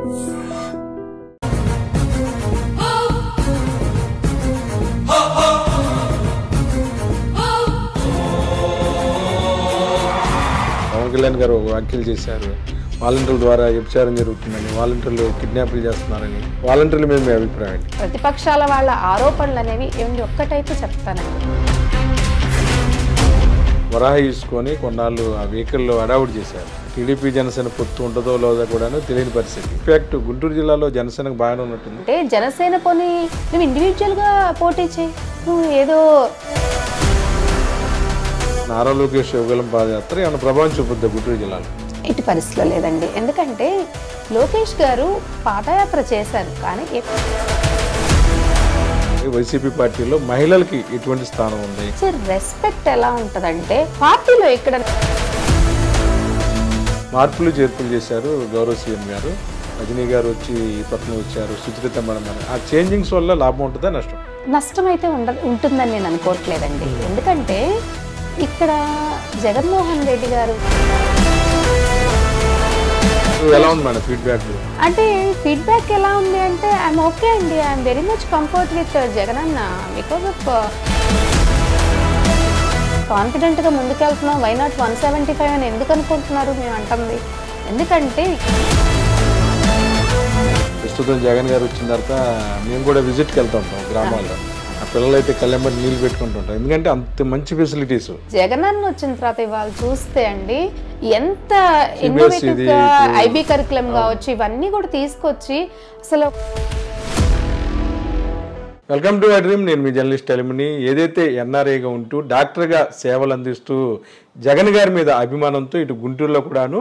పవన్ కళ్యాణ్ గారు వ్యాఖ్యలు చేశారు, వాలంటీర్ల ద్వారా వ్యభిచారం జరుగుతుందని, వాలంటీర్లు కిడ్నాప్లు చేస్తున్నారని. వాలంటీర్ల మీద మీ అభిప్రాయం? ప్రతిపక్షాల వాళ్ళ ఆరోపణలు అనేవి ఏమి ఒక్కటైతే చెప్తానండి, వరాహ తీసుకొని కొన్నాళ్ళు ఆ వెహికల్లో అడావుడు చేశారు. టీడీపీ జనసేన పొత్తు ఉంటుందో లేదో కూడా తెలియని పరిస్థితి. ఇన్ఫాక్ట్ గుంటూరు జిల్లాలో జనసేనకు బాగానే ఉన్నట్టుంది. అంటే జనసేన పోనీ నువ్వు ఇండివిజువల్గా పోటీ చేయి, నువ్వు ఏదో నారా లోకేష్ యువగలం పాదయాత్ర ఏమైనా ప్రభావం చూపుద్దా గుంటూరు జిల్లాలో? ఎట్టి పరిస్థితిలో లేదండి. ఎందుకంటే లోకేష్ గారు పాదయాత్ర చేశారు, కానీ వైసీపీ పార్టీలో మహిళలకి ఎటువంటి స్థానం ఉంది? రెస్పెక్ట్ ఎలా ఉంటుందంటే పార్టీలో ఇక్కడ మార్పులు చేర్పులు చేశారు గౌరవ సీఎం గారు. రజనీ గారు వచ్చి ఈ పక్కన వచ్చారు, సుచరిత మేడం. ఆ చేంజింగ్స్ వల్ల లాభం ఉంటుందా నష్టం? నష్టం అయితే ఉంటుందని నేను అనుకోవట్లేదండి. ఎందుకంటే ఇక్కడ జగన్మోహన్ రెడ్డి గారు ఎలా ఉంది మేడం ఫీడ్బ్యాక్? అంటే ఫీడ్బ్యాక్ ఎలా ఉంది అంటే ఐఎమ్ ఓకే అండి, I'm very much comfort with Jagan అన్న. బికాజ్ ఆఫ్ కాన్ఫిడెంట్గా ముందుకెళ్తున్నాం. వై నాట్ 175 అని ఎందుకు అనుకుంటున్నారు మేము అంటుంది? ఎందుకంటే ప్రస్తుతం జగన్ గారు వచ్చిన తర్వాత మేము కూడా విజిట్కి వెళ్తూ ఉంటాం గ్రామాల్లో. ఆ పిల్లలు అయితే కళ్ళెంబడి నీళ్ళు పెట్టుకుంటుంటాం, ఎందుకంటే అంత మంచి ఫెసిలిటీస్. జగన్ అన్న వచ్చిన తర్వాత ఇవాళ చూస్తే అండి ఎంత ఇన్నోవేటివ్గా ఐబీ కరికులం కావచ్చు ఇవన్నీ కూడా తీసుకొచ్చి అసలు. Welcome to dream. నేను మీ జర్నలిస్ట్ ఎలిమిని. ఏదైతే ఎన్ఆర్ఐగా ఉంటూ డాక్టర్గా సేవలు అందిస్తూ జగన్ గారి మీద అభిమానంతో ఇటు గుంటూరులో కూడాను,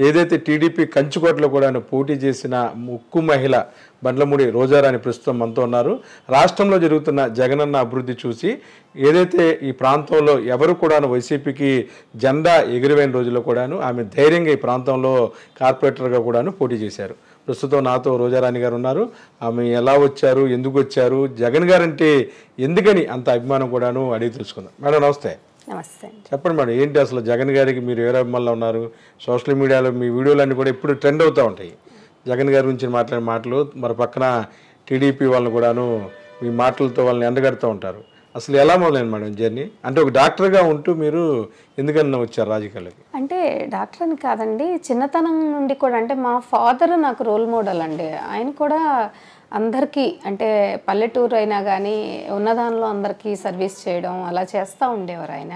ఏదైతే టీడీపీ కంచుకోటలో కూడాను పోటీ చేసిన ముక్కు మహిళ బండ్లమూడి రోజారాణి ప్రస్తుతం మనతో ఉన్నారు. రాష్ట్రంలో జరుగుతున్న జగనన్న అభివృద్ధి చూసి ఏదైతే ఈ ప్రాంతంలో ఎవరు కూడాను వైసీపీకి జెండా ఎగిరిపోయిన రోజుల్లో కూడాను ఆమె ధైర్యంగా ఈ ప్రాంతంలో కార్పొరేటర్గా కూడాను పోటీ చేశారు. ప్రస్తుతం నాతో రోజారాణి గారు ఉన్నారు. ఆమె ఎలా వచ్చారు, ఎందుకు వచ్చారు, జగన్ గారు అంటే ఎందుకని అంత అభిమానం కూడాను అడిగి తెలుసుకుందాం. మేడం నమస్తే. నమస్తే. చెప్పండి మేడం, ఏంటి అసలు జగన్ గారికి మీరు ఏ అభిమానులు ఉన్నారు? సోషల్ మీడియాలో మీ వీడియోలన్నీ కూడా ఇప్పుడు ట్రెండ్ అవుతూ ఉంటాయి. జగన్ గారి గురించి మాట్లాడే మాటలు, మరి పక్కన టీడీపీ వాళ్ళని కూడాను మీ మాటలతో వాళ్ళని ఎండగడుతూ ఉంటారు. అసలు ఎలా మొదలైంది మేడం జర్నీ? అంటే ఒక డాక్టర్గా ఉంటూ మీరు ఎందుకన్నా వచ్చారు రాజకీయాలకి? అంటే డాక్టర్ అని కాదండి, చిన్నతనం నుండి కూడా అంటే మా ఫాదర్ నాకు రోల్ మోడల్ అండి. ఆయన కూడా అందరికీ అంటే పల్లెటూరు అయినా కానీ ఉన్నదానిలో అందరికీ సర్వీస్ చేయడం అలా చేస్తూ ఉండేవారు ఆయన.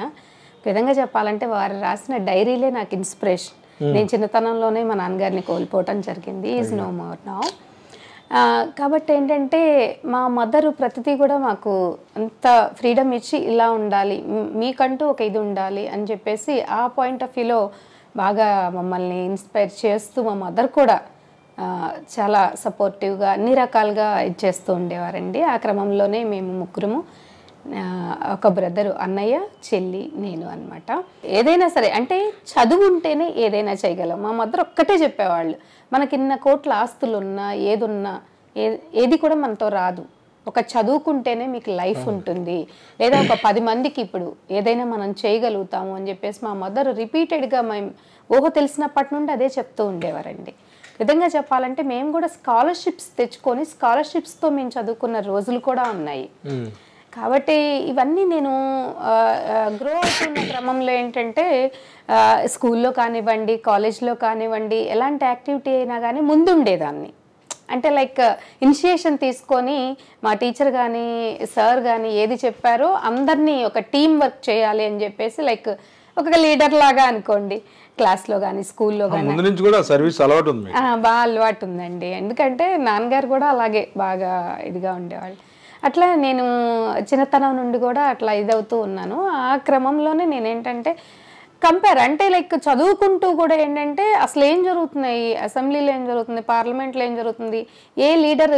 ఒక విధంగా చెప్పాలంటే వారు రాసిన డైరీలే నాకు ఇన్స్పిరేషన్. నేను చిన్నతనంలోనే మా నాన్నగారిని కోల్పోవటం జరిగింది. Is no more now. కాబట్టి ఏంటంటే మా మదరు ప్రతిదీ కూడా మాకు అంత ఫ్రీడమ్ ఇచ్చి ఇలా ఉండాలి, మీకంటూ ఒక ఇది ఉండాలి అని చెప్పేసి ఆ పాయింట్ ఆఫ్ వ్యూలో బాగా మమ్మల్ని ఇన్స్పైర్ చేస్తూ మా మదర్ కూడా చాలా సపోర్టివ్గా అన్ని రకాలుగా ఇచ్చేస్తూ ఉండేవారండి. ఆ క్రమంలోనే మేము ముగ్గురము, ఒక బ్రదరు, అన్నయ్య, చెల్లి, నేను అనమాట. ఏదైనా సరే అంటే చదువు ఉంటేనే ఏదైనా చేయగలం. మా మదర్ ఒక్కటే చెప్పేవాళ్ళు, మనకి ఇన్న కోట్ల ఆస్తులు ఉన్నా ఏదున్నా ఏది కూడా మనతో రాదు, ఒక చదువుకుంటేనే మీకు లైఫ్ ఉంటుంది, లేదా ఒక 10 మందికి ఇప్పుడు ఏదైనా మనం చేయగలుగుతాము అని చెప్పేసి మా మదర్ రిపీటెడ్గా మేము ఊహ తెలిసినప్పటి నుండి అదే చెప్తూ ఉండేవారండి. విధంగా చెప్పాలంటే మేము కూడా స్కాలర్షిప్స్ తెచ్చుకొని స్కాలర్షిప్స్తో మేము చదువుకున్న రోజులు కూడా ఉన్నాయి. కాబట్టి ఇవన్నీ నేను గ్రో అవుతున్న క్రమంలో ఏంటంటే స్కూల్లో కానివ్వండి, కాలేజ్లో కానివ్వండి, ఎలాంటి యాక్టివిటీ అయినా కానీ ముందుండేదాన్ని. అంటే లైక్ ఇనిషియేషన్ తీసుకొని మా టీచర్ కానీ సార్ కానీ ఏది చెప్పారో అందరినీ ఒక టీం వర్క్ చేయాలి అని చెప్పేసి లైక్ ఒక లీడర్ లాగా అనుకోండి. క్లాస్లో కానీ స్కూల్లో కానీ బాగా అలవాటు ఉందండి. ఎందుకంటే నాన్నగారు కూడా అలాగే బాగా ఇదిగా ఉండేవాళ్ళు. అట్లా నేను చిన్నతనం నుండి కూడా అట్లా ఇదవుతూ ఉన్నాను. ఆ క్రమంలోనే నేనేంటంటే కంపేర్ అంటే లైక్ చదువుకుంటూ కూడా ఏంటంటే అసలు ఏం జరుగుతున్నాయి, అసెంబ్లీలో ఏం జరుగుతుంది, పార్లమెంట్లో ఏం జరుగుతుంది, ఏ లీడర్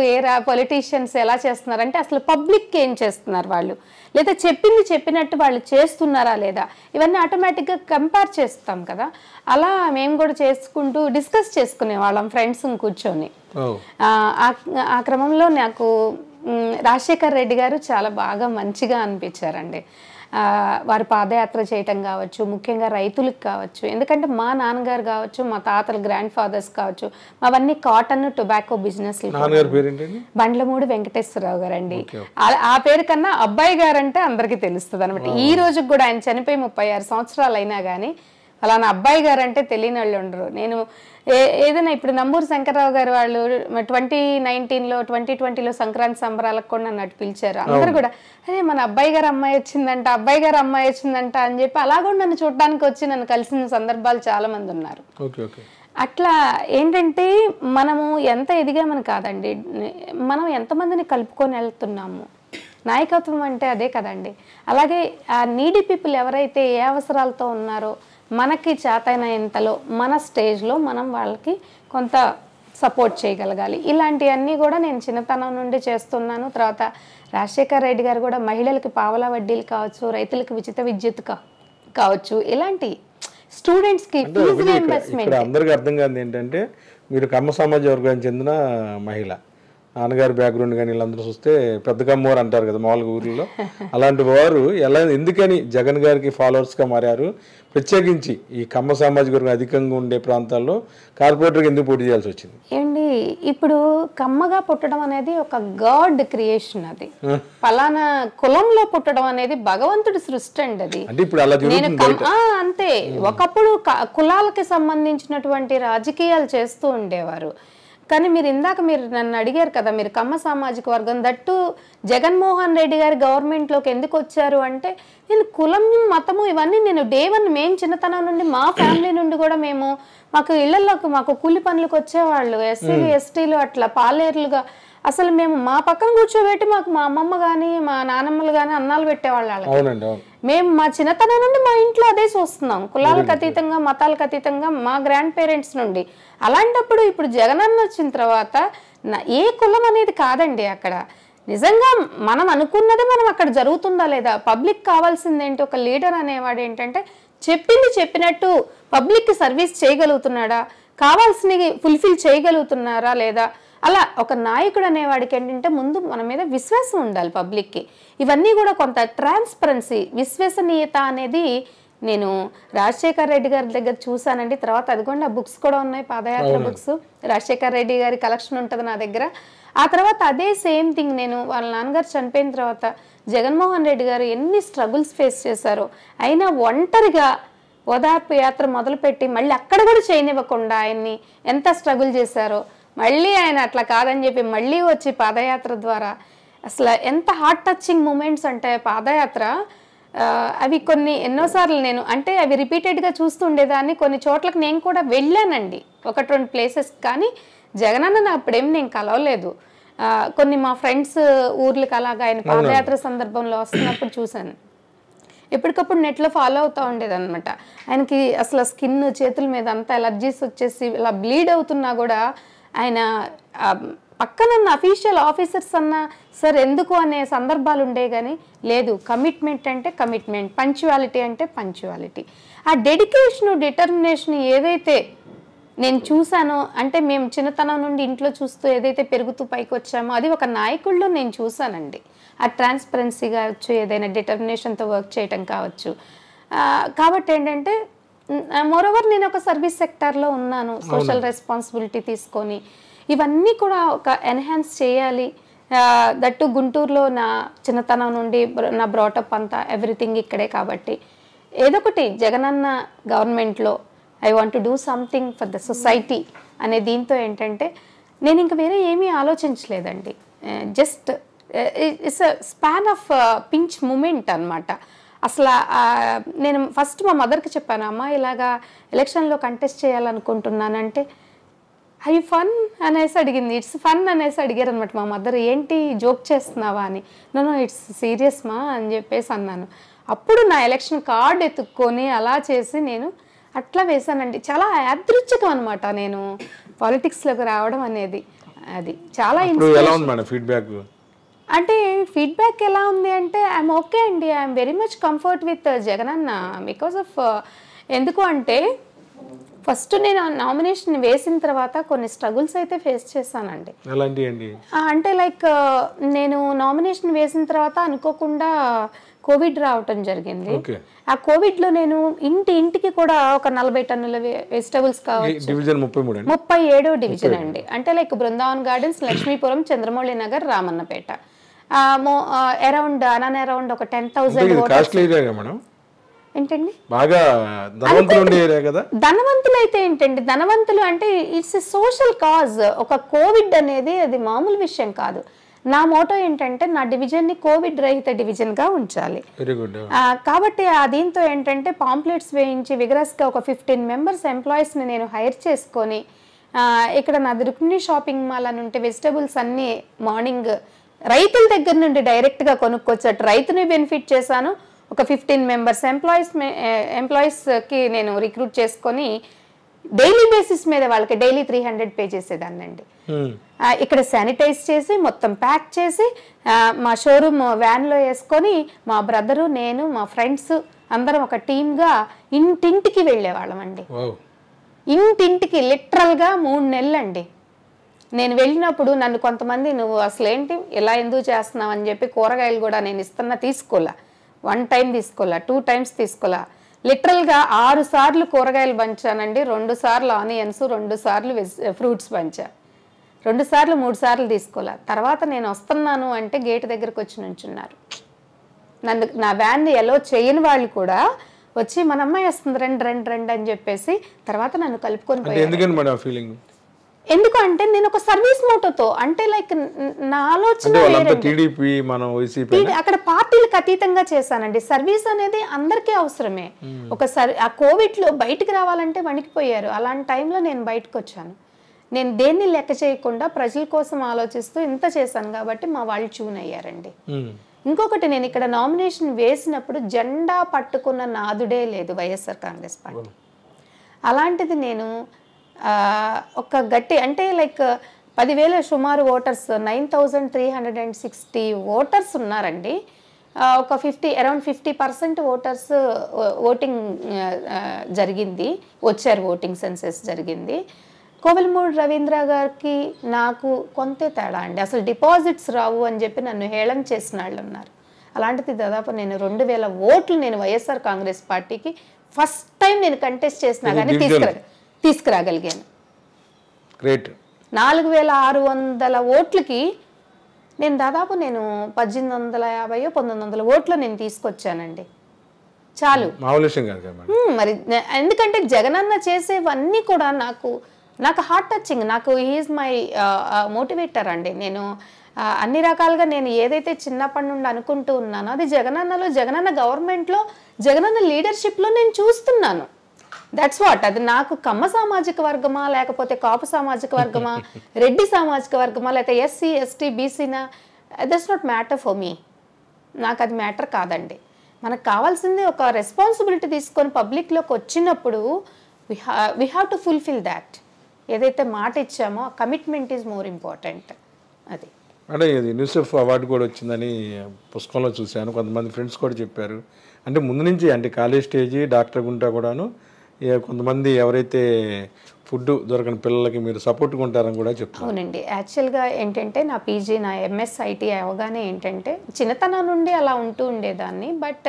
పొలిటీషియన్స్ ఎలా చేస్తున్నారు, అంటే అసలు పబ్లిక్కి ఏం చేస్తున్నారు వాళ్ళు, లేదా చెప్పింది చెప్పినట్టు వాళ్ళు చేస్తున్నారా లేదా, ఇవన్నీ ఆటోమేటిక్గా కంపేర్ చేస్తాం కదా. అలా మేము కూడా చేసుకుంటూ డిస్కస్ చేసుకునే వాళ్ళం ఫ్రెండ్స్ కూర్చొని. ఆ క్రమంలో నాకు రాజశేఖర్ రెడ్డి గారు చాలా బాగా మంచిగా అనిపించారండి. వారి పాదయాత్ర చేయటం కావచ్చు, ముఖ్యంగా రైతులకు కావచ్చు. ఎందుకంటే మా నాన్నగారు కావచ్చు, మా తాతలు గ్రాండ్ ఫాదర్స్ కావచ్చు, అవన్నీ cotton tobacco business. Bandlamudi Venkateswara Rao గారు అండి. ఆ పేరు కన్నా అబ్బాయి గారు అంటే అందరికీ తెలుస్తుంది అనమాట. ఈ రోజుకి కూడా ఆయన చనిపోయి 36 సంవత్సరాలు అయినా కానీ అలానా అబ్బాయి గారు అంటే తెలియని వాళ్ళు ఉండరు. నేను ఏదైనా ఇప్పుడు నంబూరు శంకర్రావు గారు వాళ్ళు 2019లో 2020లో సంక్రాంతి సంబరాలకు కూడా నన్ను అటు పిలిచారు. అందరూ కూడా అదే మన అబ్బాయి గారు అమ్మాయి వచ్చిందంట, అబ్బాయి గారు అమ్మాయి వచ్చిందంట అని చెప్పి అలా కూడా నన్ను చూడడానికి వచ్చి నన్ను కలిసిన సందర్భాలు చాలా మంది ఉన్నారు. అట్లా ఏంటంటే మనము ఎంత ఎదిగామని కాదండి, మనం ఎంతమందిని కలుపుకొని వెళ్తున్నాము. నాయకత్వం అంటే అదే కదండి. అలాగే ఆ నీడీ పీపుల్ ఎవరైతే ఏ అవసరాలతో ఉన్నారో మనకి చేతనైనంతలో మన స్టేజ్లో మనం వాళ్ళకి కొంత సపోర్ట్ చేయగలగాలి. ఇలాంటివన్నీ కూడా నేను చిన్నతనం నుండి చేస్తున్నాను. తర్వాత రాజశేఖర్ రెడ్డి గారు కూడా మహిళలకి పావలా వడ్డీలు కావచ్చు, రైతులకు ఉచిత విద్యుత్ కావచ్చు, ఇలాంటి స్టూడెంట్స్కి ఫీజు రీయింబర్స్మెంట్. అందరికీ అర్థం కాదు ఏంటంటే మీరు కమ్మ సమాజ వర్గానికి చెందిన మహిళ, నాన్నగారి బ్యాక్గ్రౌండ్ కానీ వీళ్ళందరూ చూస్తే పెద్ద కమ్మవారు అంటారు కదా మామూలుగా ఊర్లో, అలాంటి వారు ఎందుకని జగన్ గారికి ఫాలోవర్స్గా మారారు? ప్రత్యేకించి ఈ కమ్మ సామాజిక వర్గం అధికంగా ఉండే ప్రాంతాల్లో కార్పొరేటర్గా ఎందుకు పోటీ చేయాల్సి వచ్చింది? ఏంటి ఇప్పుడు కమ్మగా పుట్టడం అనేది ఒక గాడ్ క్రియేషన్. అది పలానా కులంలో పుట్టడం అనేది భగవంతుడి సృష్టి అండి. అది అంటే ఇప్పుడు అలా అంతే. ఒకప్పుడు కులాలకి సంబంధించినటువంటి రాజకీయాలు చేస్తూ ఉండేవారు. కానీ మీరు ఇందాక నన్ను అడిగారు కదా, మీరు కమ్మ సామాజిక వర్గం, దట్టు జగన్మోహన్ రెడ్డి గారి గవర్నమెంట్లోకి ఎందుకు వచ్చారు అంటే, నేను కులం మతము ఇవన్నీ నేను డే 1 మేము చిన్నతనం నుండి మా ఫ్యామిలీ నుండి కూడా మాకు ఇళ్లలోకి మాకు కూలి పనులకు వచ్చేవాళ్ళు, ఎస్సీలు ఎస్టీలు అట్లా పాలేరులుగా అసలు మేము మా పక్కన కూర్చోబెట్టి మాకు మా అమ్మమ్మ కానీ మా నానమ్మలు కానీ అన్నాలు పెట్టేవాళ్ళు. మేము మా చిన్నతనం నుండి మా ఇంట్లో అదే చూస్తున్నాం, కులాలకు అతీతంగా మతాలకు అతీతంగా మా గ్రాండ్ పేరెంట్స్ నుండి. అలాంటప్పుడు ఇప్పుడు జగనన్న వచ్చిన తర్వాత ఏ కులం అనేది కాదండి అక్కడ. నిజంగా మనం అనుకున్నది మనం అక్కడ జరుగుతుందా లేదా? పబ్లిక్ కావాల్సింది ఏంటి? ఒక లీడర్ అనేవాడు ఏంటంటే చెప్పింది చెప్పినట్టు పబ్లిక్కి సర్వీస్ చేయగలుగుతున్నాడా, కావాల్సినవి ఫుల్ఫిల్ చేయగలుగుతున్నారా లేదా? అలా ఒక నాయకుడు అనేవాడికి ఏంటంటే ముందు మన మీద విశ్వాసం ఉండాలి పబ్లిక్కి. ఇవన్నీ కూడా కొంత ట్రాన్స్పరెన్సీ, విశ్వసనీయత అనేది నేను రాజశేఖర్ రెడ్డి గారి దగ్గర చూసానండి. తర్వాత అదిగోండి ఆ బుక్స్ కూడా ఉన్నాయి, పాదయాత్ర బుక్స్. రాజశేఖర్ రెడ్డి గారి కలెక్షన్ ఉంటుంది నా దగ్గర. ఆ తర్వాత అదే సేమ్ థింగ్ నేను వాళ్ళ నాన్నగారు చనిపోయిన తర్వాత జగన్మోహన్ రెడ్డి గారు ఎన్ని స్ట్రగుల్స్ ఫేస్ చేశారో, అయినా ఒంటరిగా ఓదార్పు యాత్ర మొదలుపెట్టి మళ్ళీ అక్కడ కూడా చేయనివ్వకుండా ఆయన్ని ఎంత స్ట్రగుల్ చేశారో, మళ్ళీ ఆయన అట్లా కాదని చెప్పి మళ్ళీ వచ్చి పాదయాత్ర ద్వారా అసలు ఎంత హార్ట్ టచింగ్ మూమెంట్స్ అంటే పాదయాత్ర అవి కొన్ని ఎన్నోసార్లు నేను అంటే అవి రిపీటెడ్గా చూస్తుండేదాన్ని. కొన్ని చోట్లకు నేను కూడా వెళ్ళానండి, 1-2 ప్లేసెస్. కానీ జగనన్న అప్పుడేం నేను కలవలేదు. కొన్ని మా ఫ్రెండ్స్ ఊర్లకు అలాగా ఆయన పాదయాత్ర సందర్భంలో వస్తున్నప్పుడు చూశాను. ఎప్పటికప్పుడు నెట్లో ఫాలో అవుతూ ఉండేదన్నమాట. ఆయనకి అసలు స్కిన్ చేతుల మీద అంతా ఎలర్జీస్ వచ్చేసి ఇలా బ్లీడ్ అవుతున్నా కూడా ఆయన పక్కనున్న అఫీషియల్ ఆఫీసర్స్ అన్న సార్ ఎందుకు అనే సందర్భాలు ఉండే కానీ లేదు. కమిట్మెంట్ అంటే కమిట్మెంట్, పంక్చువాలిటీ అంటే పంక్చువాలిటీ. ఆ డెడికేషను డిటర్మినేషన్ ఏదైతే నేను చూసానో, అంటే మేము చిన్నతనం నుండి ఇంట్లో చూస్తూ ఏదైతే పెరుగుతూ పైకి వచ్చామో అది ఒక నాయకుల్లో నేను చూసానండి. ఆ ట్రాన్స్పరెన్సీ కావచ్చు, ఏదైనా డిటర్మినేషన్తో వర్క్ చేయటం కావచ్చు. కాబట్టి ఏంటంటే మోరోవర్ నేను ఒక సర్వీస్ సెక్టార్లో ఉన్నాను, సోషల్ రెస్పాన్సిబిలిటీ తీసుకొని ఇవన్నీ కూడా ఒక ఎన్హాన్స్ చేయాలి. దట్టు గుంటూరులో నా చిన్నతనం నుండి నా బ్రాటప్ అంతా ఎవ్రీథింగ్ ఇక్కడే. కాబట్టి ఏదొకటి జగనన్న గవర్నమెంట్లో I want to do something for the society అనే దీంతో ఏంటంటే నేను ఇంక వేరే ఏమీ ఆలోచించలేదండి. Just it's a span of pinch moment అనమాట. అసలు నేను ఫస్ట్ మా మదర్కి చెప్పాను, అమ్మ ఇలాగా ఎలక్షన్లో కంటెస్ట్ చేయాలనుకుంటున్నానంటే ఐ ఫన్ అనేసి అడిగింది. ఇట్స్ ఫన్ అనేసి అడిగారు అనమాట మా మదర్. ఏంటి జోక్ చేస్తున్నావా అని. నో ఇట్స్ సీరియస్ మా అని చెప్పేసి అన్నాను. అప్పుడు నా ఎలక్షన్ కార్డు ఎత్తుక్కొని అలా చేసి నేను అట్లా వేశానండి. చాలా యాదృచ్ఛికం అనమాట నేను పాలిటిక్స్లోకి రావడం అనేది. అది చాలా ఫీడ్బ్యాక్. అంటే ఫీడ్బ్యాక్ ఎలా ఉంది అంటే ఐఎమ్ ఓకే అండి, I'm very much comfort with Jagananna. Because of ఎందుకు అంటే ఫస్ట్ నేను నామినేషన్ వేసిన తర్వాత కొన్ని స్ట్రగుల్స్ అయితే ఫేస్ చేశానండి. ఎలాంటి అండి? అంటే లైక్ నేను నామినేషన్ వేసిన తర్వాత అనుకోకుండా కోవిడ్ రావటం జరిగింది. ఆ కోవిడ్లో నేను ఇంటికి కూడా ఒక 40 టన్నుల వెజిటబుల్స్ కావచ్చు. డివిజన్ 33 37వ డివిజన్ అండి. అంటే like Brindavan Gardens, Lakshmipuram, Chandramouli Nagar, Ramannapeta, around ఒక 10,000 ఏంటండి. బాగా ధనవంతులు అయితే ఏంటండి, ధనవంతులు అంటే ఇట్స్ ఎ సోషల్ కాజ్. ఒక కోవిడ్ అనేది అది మామూలు విషయం కాదు. నా మోటో ఏంటంటే నా డివిజన్ని కోవిడ్ రహిత డివిజన్గా ఉంచాలి. కాబట్టి దీంతో ఏంటంటే పాంప్లెట్స్ వేయించి విగరస్గా ఒక 15 మెంబర్స్ ఎంప్లాయీస్ని నేను హైర్ చేసుకొని ఇక్కడ నా రుక్మిణి షాపింగ్ మాల్ అని ఉంటే వెజిటబుల్స్ అన్నీ మార్నింగ్ రైతుల దగ్గర నుండి డైరెక్ట్గా కొనుక్కొచ్చట్టు రైతుని బెనిఫిట్ చేశాను. ఒక 15 మెంబర్స్ ఎంప్లాయీస్కి నేను రిక్రూట్ చేసుకొని డైలీ బేసిస్ మీద వాళ్ళకి డైలీ 300 పే చేసేదాన్నండి. ఇక్కడ శానిటైజ్ చేసి మొత్తం ప్యాక్ చేసి మా షోరూమ్ వ్యాన్లో వేసుకొని మా బ్రదరు, నేను, మా ఫ్రెండ్స్ అందరం ఒక టీమ్గా ఇంటింటికి వెళ్ళేవాళ్ళం అండి. ఇంటింటికి లిటరల్గా 3 నెలలండి. నేను వెళ్ళినప్పుడు నన్ను కొంతమంది నువ్వు అసలు ఏంటి ఇలా ఎందుకు చేస్తున్నావు అని చెప్పి కూరగాయలు కూడా నేను తీసుకోలే. 1 టైం తీసుకోలే, 2 టైమ్స్ తీసుకోలే. లిటరల్గా 6 సార్లు కూరగాయలు పంచానండి. 2 సార్లు ఆనియన్స్, 2 సార్లు ఫ్రూట్స్ పంచా, 2 సార్లు 3 సార్లు తీసుకోలే. తర్వాత నేను వస్తున్నాను అంటే గేట్ దగ్గరకు వచ్చి నుంచున్నారు. నా వ్యాన్ని ఎలో చేయని వాళ్ళు కూడా వచ్చి మన అమ్మాయి వస్తుంది రండి అని చెప్పేసి తర్వాత నన్ను కలుపుకొని పోయారు. ఎందుకు అంటే నేను ఒక సర్వీస్ మోటోతో, అంటే లైక్ నా ఆలోచన అక్కడ పార్టీలకు అతీతంగా చేశానండి. సర్వీస్ అనేది అందరికీ అవసరమే. ఆ కోవిడ్ లో బయటికి రావాలంటే వణికిపోయారు. అలాంటి టైంలో నేను బయటకు వచ్చాను. నేను దేన్ని లెక్క చేయకుండా ప్రజల కోసం ఆలోచిస్తూ ఇంత చేశాను కాబట్టి మా వాళ్ళు ట్యూన్ అయ్యారండి. ఇంకొకటి, నేను ఇక్కడ నామినేషన్ వేసినప్పుడు జెండా పట్టుకున్న నాదుడే లేదు వైఎస్ఆర్ కాంగ్రెస్ పార్టీ. అలాంటిది నేను ఒక గట్టి అంటే లైక్ 10,000 సుమారు ఓటర్స్, 9,360 ఓటర్స్ ఉన్నారండి. ఒక అరౌండ్ 50% ఓటర్స్ ఓటింగ్ జరిగింది, వచ్చారు, ఓటింగ్ సెన్సెస్ జరిగింది. కోవెలమూడి రవీంద్ర గారికి నాకు కొంతే తేడా అండి. అసలు డిపాజిట్స్ రావు అని చెప్పి నన్ను హేళన చేసిన వాళ్ళు ఉన్నారు. అలాంటిది దాదాపు నేను 2,000 ఓట్లు నేను వైఎస్ఆర్ కాంగ్రెస్ పార్టీకి ఫస్ట్ టైం నేను కంటెస్ట్ చేసినా కానీ తీసుకురాగలిగాను. 4,600 ఓట్లకి నేను దాదాపు 1,850-1,900 ఓట్లు నేను తీసుకొచ్చానండి. చాలు, మరి ఎందుకంటే జగనన్న చేసేవన్నీ కూడా నాకు హార్ట్ టచింగ్. నాకు హీఈస్ మై మోటివేటర్ అండి. నేను అన్ని రకాలుగా నేను ఏదైతే చిన్నప్పటి నుండి అనుకుంటూ ఉన్నానో అది జగనన్న గవర్నమెంట్లో, జగనన్న లీడర్షిప్లో నేను చూస్తున్నాను. That's what. అది నాకు కమ్మ సామాజిక వర్గమా, లేకపోతే కాపు సామాజిక వర్గమా, రెడ్డి సామాజిక వర్గమా, లేకపోతే ఎస్సీ ఎస్టీ బీసీనా, that's not matter for me. నాకు అది మ్యాటర్ కాదండి. మనకు కావాల్సింది ఒక రెస్పాన్సిబిలిటీ తీసుకొని పబ్లిక్లోకి వచ్చినప్పుడు we have to fulfil that. ఏదైతే మాట ఇచ్చామో ఆ కమిట్మెంట్ ఈజ్ మోర్ ఇంపార్టెంట్. అది అంటే ఇది యూనిసెఫ్ అవార్డు కూడా వచ్చిందని పుస్తకంలో చూశాను. కొంతమంది ఫ్రెండ్స్ కూడా చెప్పారు. అంటే ముందు నుంచి అంటే కాలేజ్ స్టేజ్ డాక్టర్ గుంటా కూడాను కొంతమంది ఎవరైతే ఫుడ్ దొరకని పిల్లలకి మీరు సపోర్ట్గా ఉంటారని కూడా చెప్తారు. అవునండి. యాక్చువల్గా ఏంటంటే నా పీజీ, నా ఎంఎస్ ఐటీ అవగానే ఏంటంటే చిన్నతనం నుండి అలా ఉంటూ ఉండేదాన్ని. బట్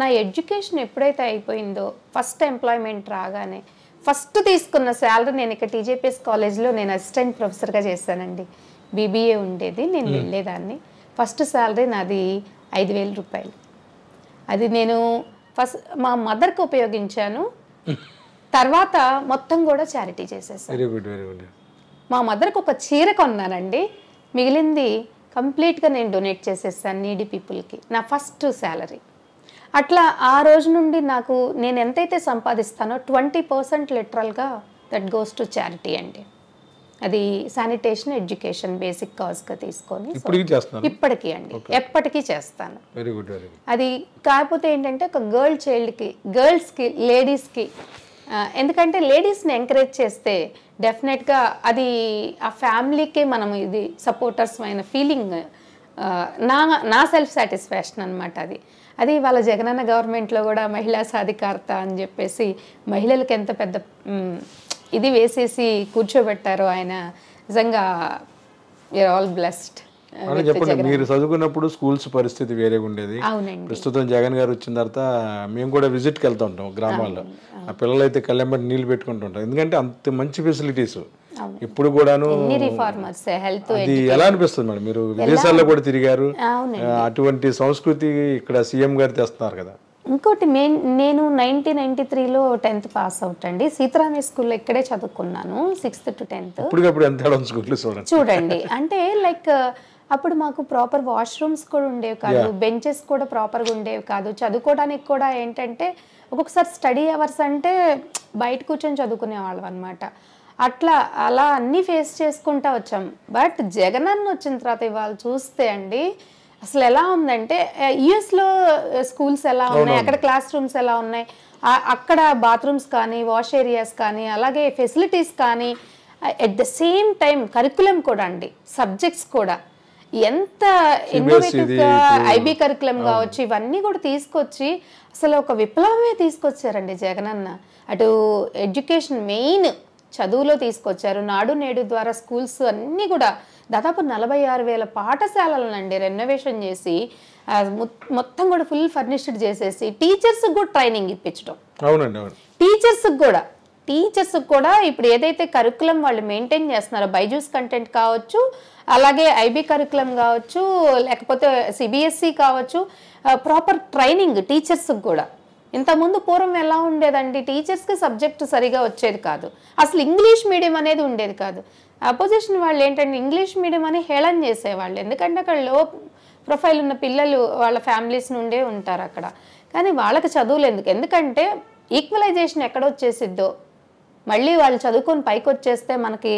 నా ఎడ్యుకేషన్ ఎప్పుడైతే అయిపోయిందో, ఫస్ట్ ఎంప్లాయ్మెంట్ రాగానే ఫస్ట్ తీసుకున్న శాలరీ, నేను ఇక్కడ టీజేపీఎస్ కాలేజ్లో నేను అసిస్టెంట్ ప్రొఫెసర్గా చేశానండి. బీబీఏ ఉండేది, నేను వెళ్ళేదాన్ని. ఫస్ట్ శాలరీ నాది 5,000 రూపాయలు. అది నేను ఫస్ట్ మా మదర్కి ఉపయోగించాను. తర్వాత మొత్తం కూడా చారిటీ చేసేసాను. మా మదర్కి ఒక చీర కొన్నానండి, మిగిలింది కంప్లీట్గా నేను డొనేట్ చేసేసాను నీడీ పీపుల్కి. నా ఫస్ట్ శాలరీ. అట్లా ఆ రోజు నుండి నాకు నేను ఎంతైతే సంపాదిస్తానో 20% లిటరల్గా దట్ గోస్ టు చారిటీ అండి. అది శానిటేషన్, ఎడ్యుకేషన్ బేసిక్ కాజ్గా తీసుకొని ఇప్పటికీ అండి, ఎప్పటికీ చేస్తాను. అది కాకపోతే ఏంటంటే ఒక చైల్డ్కి, గర్ల్స్కి, లేడీస్కి, ఎందుకంటే లేడీస్ని ఎంకరేజ్ చేస్తే డెఫినెట్గా అది ఆ ఫ్యామిలీకి మనం ఇది సపోర్టర్స్ అయిన ఫీలింగ్, నా సెల్ఫ్ సాటిస్ఫాక్షన్ అనమాట అది. అది వాళ్ళ జగనన్న గవర్నమెంట్లో కూడా మహిళా సాధికారత అని చెప్పేసి మహిళలకు ఎంత పెద్ద ఇది వేసేసి కూర్చోబెట్టారో ఆయన. నిజంగా యూఆర్ ఆల్ బ్లెస్డ్. చెప్పండి, మీరు చదువుకున్నప్పుడు స్కూల్స్ పరిస్థితి వేరేగా ఉండేది. అవునండి. ప్రస్తుతం జగన్ గారు వచ్చిన తర్వాత మేము కూడా విజిట్కి వెళ్తూ ఉంటాం గ్రామాల్లో. ఆ పిల్లలు అయితే కళ్ళెంబడి నీళ్ళు పెట్టుకుంటుంటారు, ఎందుకంటే అంత మంచి ఫెసిలిటీస్ ఇప్పుడు కూడాను. రిఫార్మర్స్ హెల్త్ అది ఎలా అనిపిస్తుంది మేడం? మీరు విదేశాల్లో కూడా తిరిగారు, అటువంటి సంస్కృతి ఇక్కడ సీఎం గారు తెస్తున్నారు కదా. ఇంకోటి నేను 1993లో 10th పాస్ అవుట్ అండి. సీతారామయ్య స్కూల్లో ఇక్కడే చదువుకున్నాను 6th to 10th. ఇప్పటికప్పుడు ఎంత స్కూల్ చూడండి. అంటే లైక్ అప్పుడు మాకు ప్రాపర్ వాష్రూమ్స్ కూడా ఉండేవి కాదు, బెంచెస్ కూడా ప్రాపర్గా ఉండేవి కాదు. చదువుకోవడానికి కూడా ఏంటంటే ఒక్కొక్కసారి స్టడీ అవర్స్ అంటే బయట కూర్చొని చదువుకునే వాళ్ళం అనమాట. అలా అన్నీ ఫేస్ చేసుకుంటా వచ్చాం. బట్ జగనన్న వచ్చిన తర్వాత ఇవాళ చూస్తే అండి అసలు ఎలా ఉందంటే యుఎస్లో స్కూల్స్ ఎలా ఉన్నాయి, అక్కడ క్లాస్ రూమ్స్ ఎలా ఉన్నాయి, అక్కడ బాత్రూమ్స్ కానీ వాష్ ఏరియాస్ కానీ అలాగే ఫెసిలిటీస్ కానీ at the same time curriculum కూడా అండి, సబ్జెక్ట్స్ కూడా ఎంత ఇన్నోవేటివ్గా ఐబీ కరికులం కావచ్చు ఇవన్నీ కూడా తీసుకొచ్చి అసలు ఒక విప్లవమే తీసుకొచ్చారండి జగనన్న. అటు ఎడ్యుకేషన్ మెయిన్ చదువులో తీసుకొచ్చారు. నాడు నేడు ద్వారా స్కూల్స్ అన్నీ కూడా దాదాపు 46,000 పాఠశాలలనండి రెనోవేషన్ చేసి మొత్తం కూడా ఫుల్ ఫర్నిష్డ్ చేసేసి టీచర్స్కి కూడా ట్రైనింగ్ ఇప్పించడం. అవునండి. టీచర్స్కి కూడా ఇప్పుడు ఏదైతే కరికులం వాళ్ళు మెయింటైన్ చేస్తున్నారో బైజూస్ కంటెంట్ కావచ్చు, అలాగే ఐబీ కరికులం కావచ్చు, లేకపోతే సిబిఎస్ఈ కావచ్చు, ప్రాపర్ ట్రైనింగ్ టీచర్స్కి కూడా. ఇంతకుముందు పూర్వం ఎలా ఉండేదండి, టీచర్స్కి సబ్జెక్ట్ సరిగా వచ్చేది కాదు, అసలు ఇంగ్లీష్ మీడియం అనేది ఉండేది కాదు. అపోజిషన్ వాళ్ళు ఏంటంటే ఇంగ్లీష్ మీడియం అని హేళన చేసేవాళ్ళు, ఎందుకంటే అక్కడ లో ప్రొఫైల్ ఉన్న పిల్లలు వాళ్ళ ఫ్యామిలీస్ నుండే ఉంటారు అక్కడ. కానీ వాళ్ళకి చదువులు ఎందుకంటే ఈక్వలైజేషన్ ఎక్కడొచ్చేసిద్దో మళ్ళీ వాళ్ళు చదువుకొని పైకి వచ్చేస్తే మనకి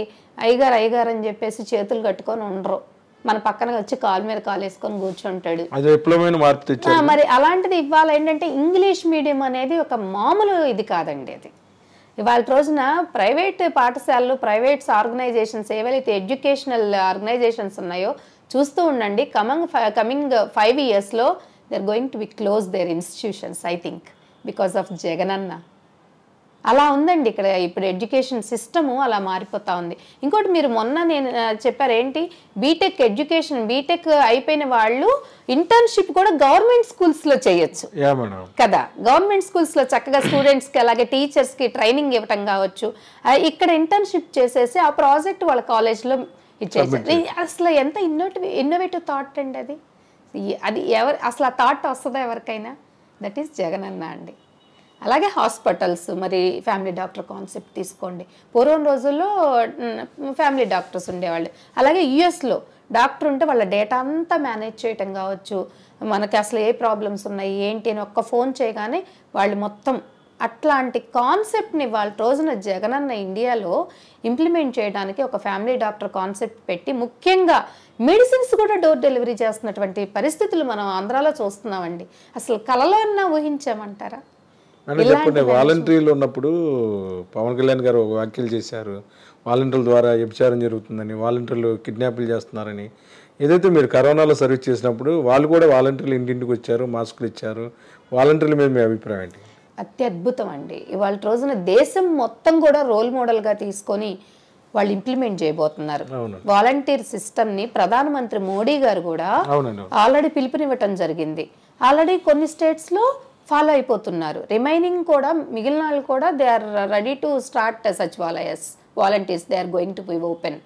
అయ్యగారు అని చెప్పేసి చేతులు కట్టుకొని ఉండరు, మన పక్కన వచ్చి కాలు మీద కాలు వేసుకొని కూర్చుంటాడు. మరి అలాంటిది ఇవాళ ఏంటంటే ఇంగ్లీష్ మీడియం అనేది ఒక మామూలు ఇది కాదండి. అది ఇవాళ రోజున ప్రైవేట్ పాఠశాలలు, ప్రైవేట్స్ ఆర్గనైజేషన్స్ ఏవైతే ఎడ్యుకేషనల్ ఆర్గనైజేషన్స్ ఉన్నాయో చూస్తూ ఉండండి. కమింగ్ 5 yearsలో they are going to be close their institutions I think because of Jagananna. అలా ఉందండి ఇక్కడ ఇప్పుడు ఎడ్యుకేషన్ సిస్టము అలా మారిపోతా ఉంది. ఇంకోటి మీరు మొన్న నేను చెప్పారు ఏంటి, బీటెక్ అయిపోయిన వాళ్ళు ఇంటర్న్షిప్ కూడా గవర్నమెంట్ స్కూల్స్లో చేయొచ్చు కదా. గవర్నమెంట్ స్కూల్స్లో చక్కగా స్టూడెంట్స్కి అలాగే టీచర్స్కి ట్రైనింగ్ ఇవ్వటం కావచ్చు, ఇక్కడ ఇంటర్న్షిప్ చేసేసి ఆ ప్రాజెక్ట్ వాళ్ళ కాలేజ్లో ఇచ్చేసారు. అసలు ఎంత ఇన్నోవేటివ్ థాట్ అండి అది. అసలు ఆ థాట్ వస్తుందా ఎవరికైనా? దట్ ఈస్ జగనన్న అండి. అలాగే హాస్పిటల్స్, మరి ఫ్యామిలీ డాక్టర్ కాన్సెప్ట్ తీసుకోండి. పూర్వం రోజుల్లో ఫ్యామిలీ డాక్టర్స్ ఉండేవాళ్ళు. అలాగే యుఎస్లో డాక్టర్ ఉంటే వాళ్ళ డేటా అంతా మేనేజ్ చేయటం కావచ్చు, మనకి అసలు ఏ ప్రాబ్లమ్స్ ఉన్నాయి ఏంటి అని ఒక్క ఫోన్ చేయగానే వాళ్ళు మొత్తం అట్లాంటి కాన్సెప్ట్ని వాళ్ళ రోజున జగనన్న ఇండియాలో ఇంప్లిమెంట్ చేయడానికి ఒక ఫ్యామిలీ డాక్టర్ కాన్సెప్ట్ పెట్టి ముఖ్యంగా మెడిసిన్స్ కూడా డోర్ డెలివరీ చేస్తున్నటువంటి పరిస్థితులు మనం ఆంధ్రాలో చూస్తున్నామండి. అసలు కలలో అన్నా ఊహించామంటారా? చెప్పండి, వాలంటీర్లు ఉన్నప్పుడు పవన్ కళ్యాణ్ గారు వ్యాఖ్యలు చేశారు, వాలంటీర్ల ద్వారా వ్యభిచారం జరుగుతుందని, వాలంటీర్లు కిడ్నాప్లు చేస్తున్నారని. ఏదైతే మీరు కరోనాలో సర్వీస్ చేసినప్పుడు వాళ్ళు కూడా వాలంటీర్లు ఇంటింటికి వచ్చారు, మాస్కులు ఇచ్చారు. వాలంటీర్ల మీద మీ అభిప్రాయం ఏంటి? అత్యద్భుతం అండి. ఇవాళ రోజున దేశం మొత్తం కూడా రోల్ మోడల్గా తీసుకొని వాళ్ళు ఇంప్లిమెంట్ చేయబోతున్నారు వాలంటీర్ సిస్టమ్ని. ప్రధానమంత్రి మోడీ గారు కూడా ఆల్రెడీ పిలుపునివ్వటం జరిగింది. ఆల్రెడీ కొన్ని స్టేట్స్లో ఫాలో అయిపోతున్నారు. రిమైనింగ్ కూడా మిగిలిన వాళ్ళు కూడా they are ready to start సచివాలయస్ volunteers, they are going to be open.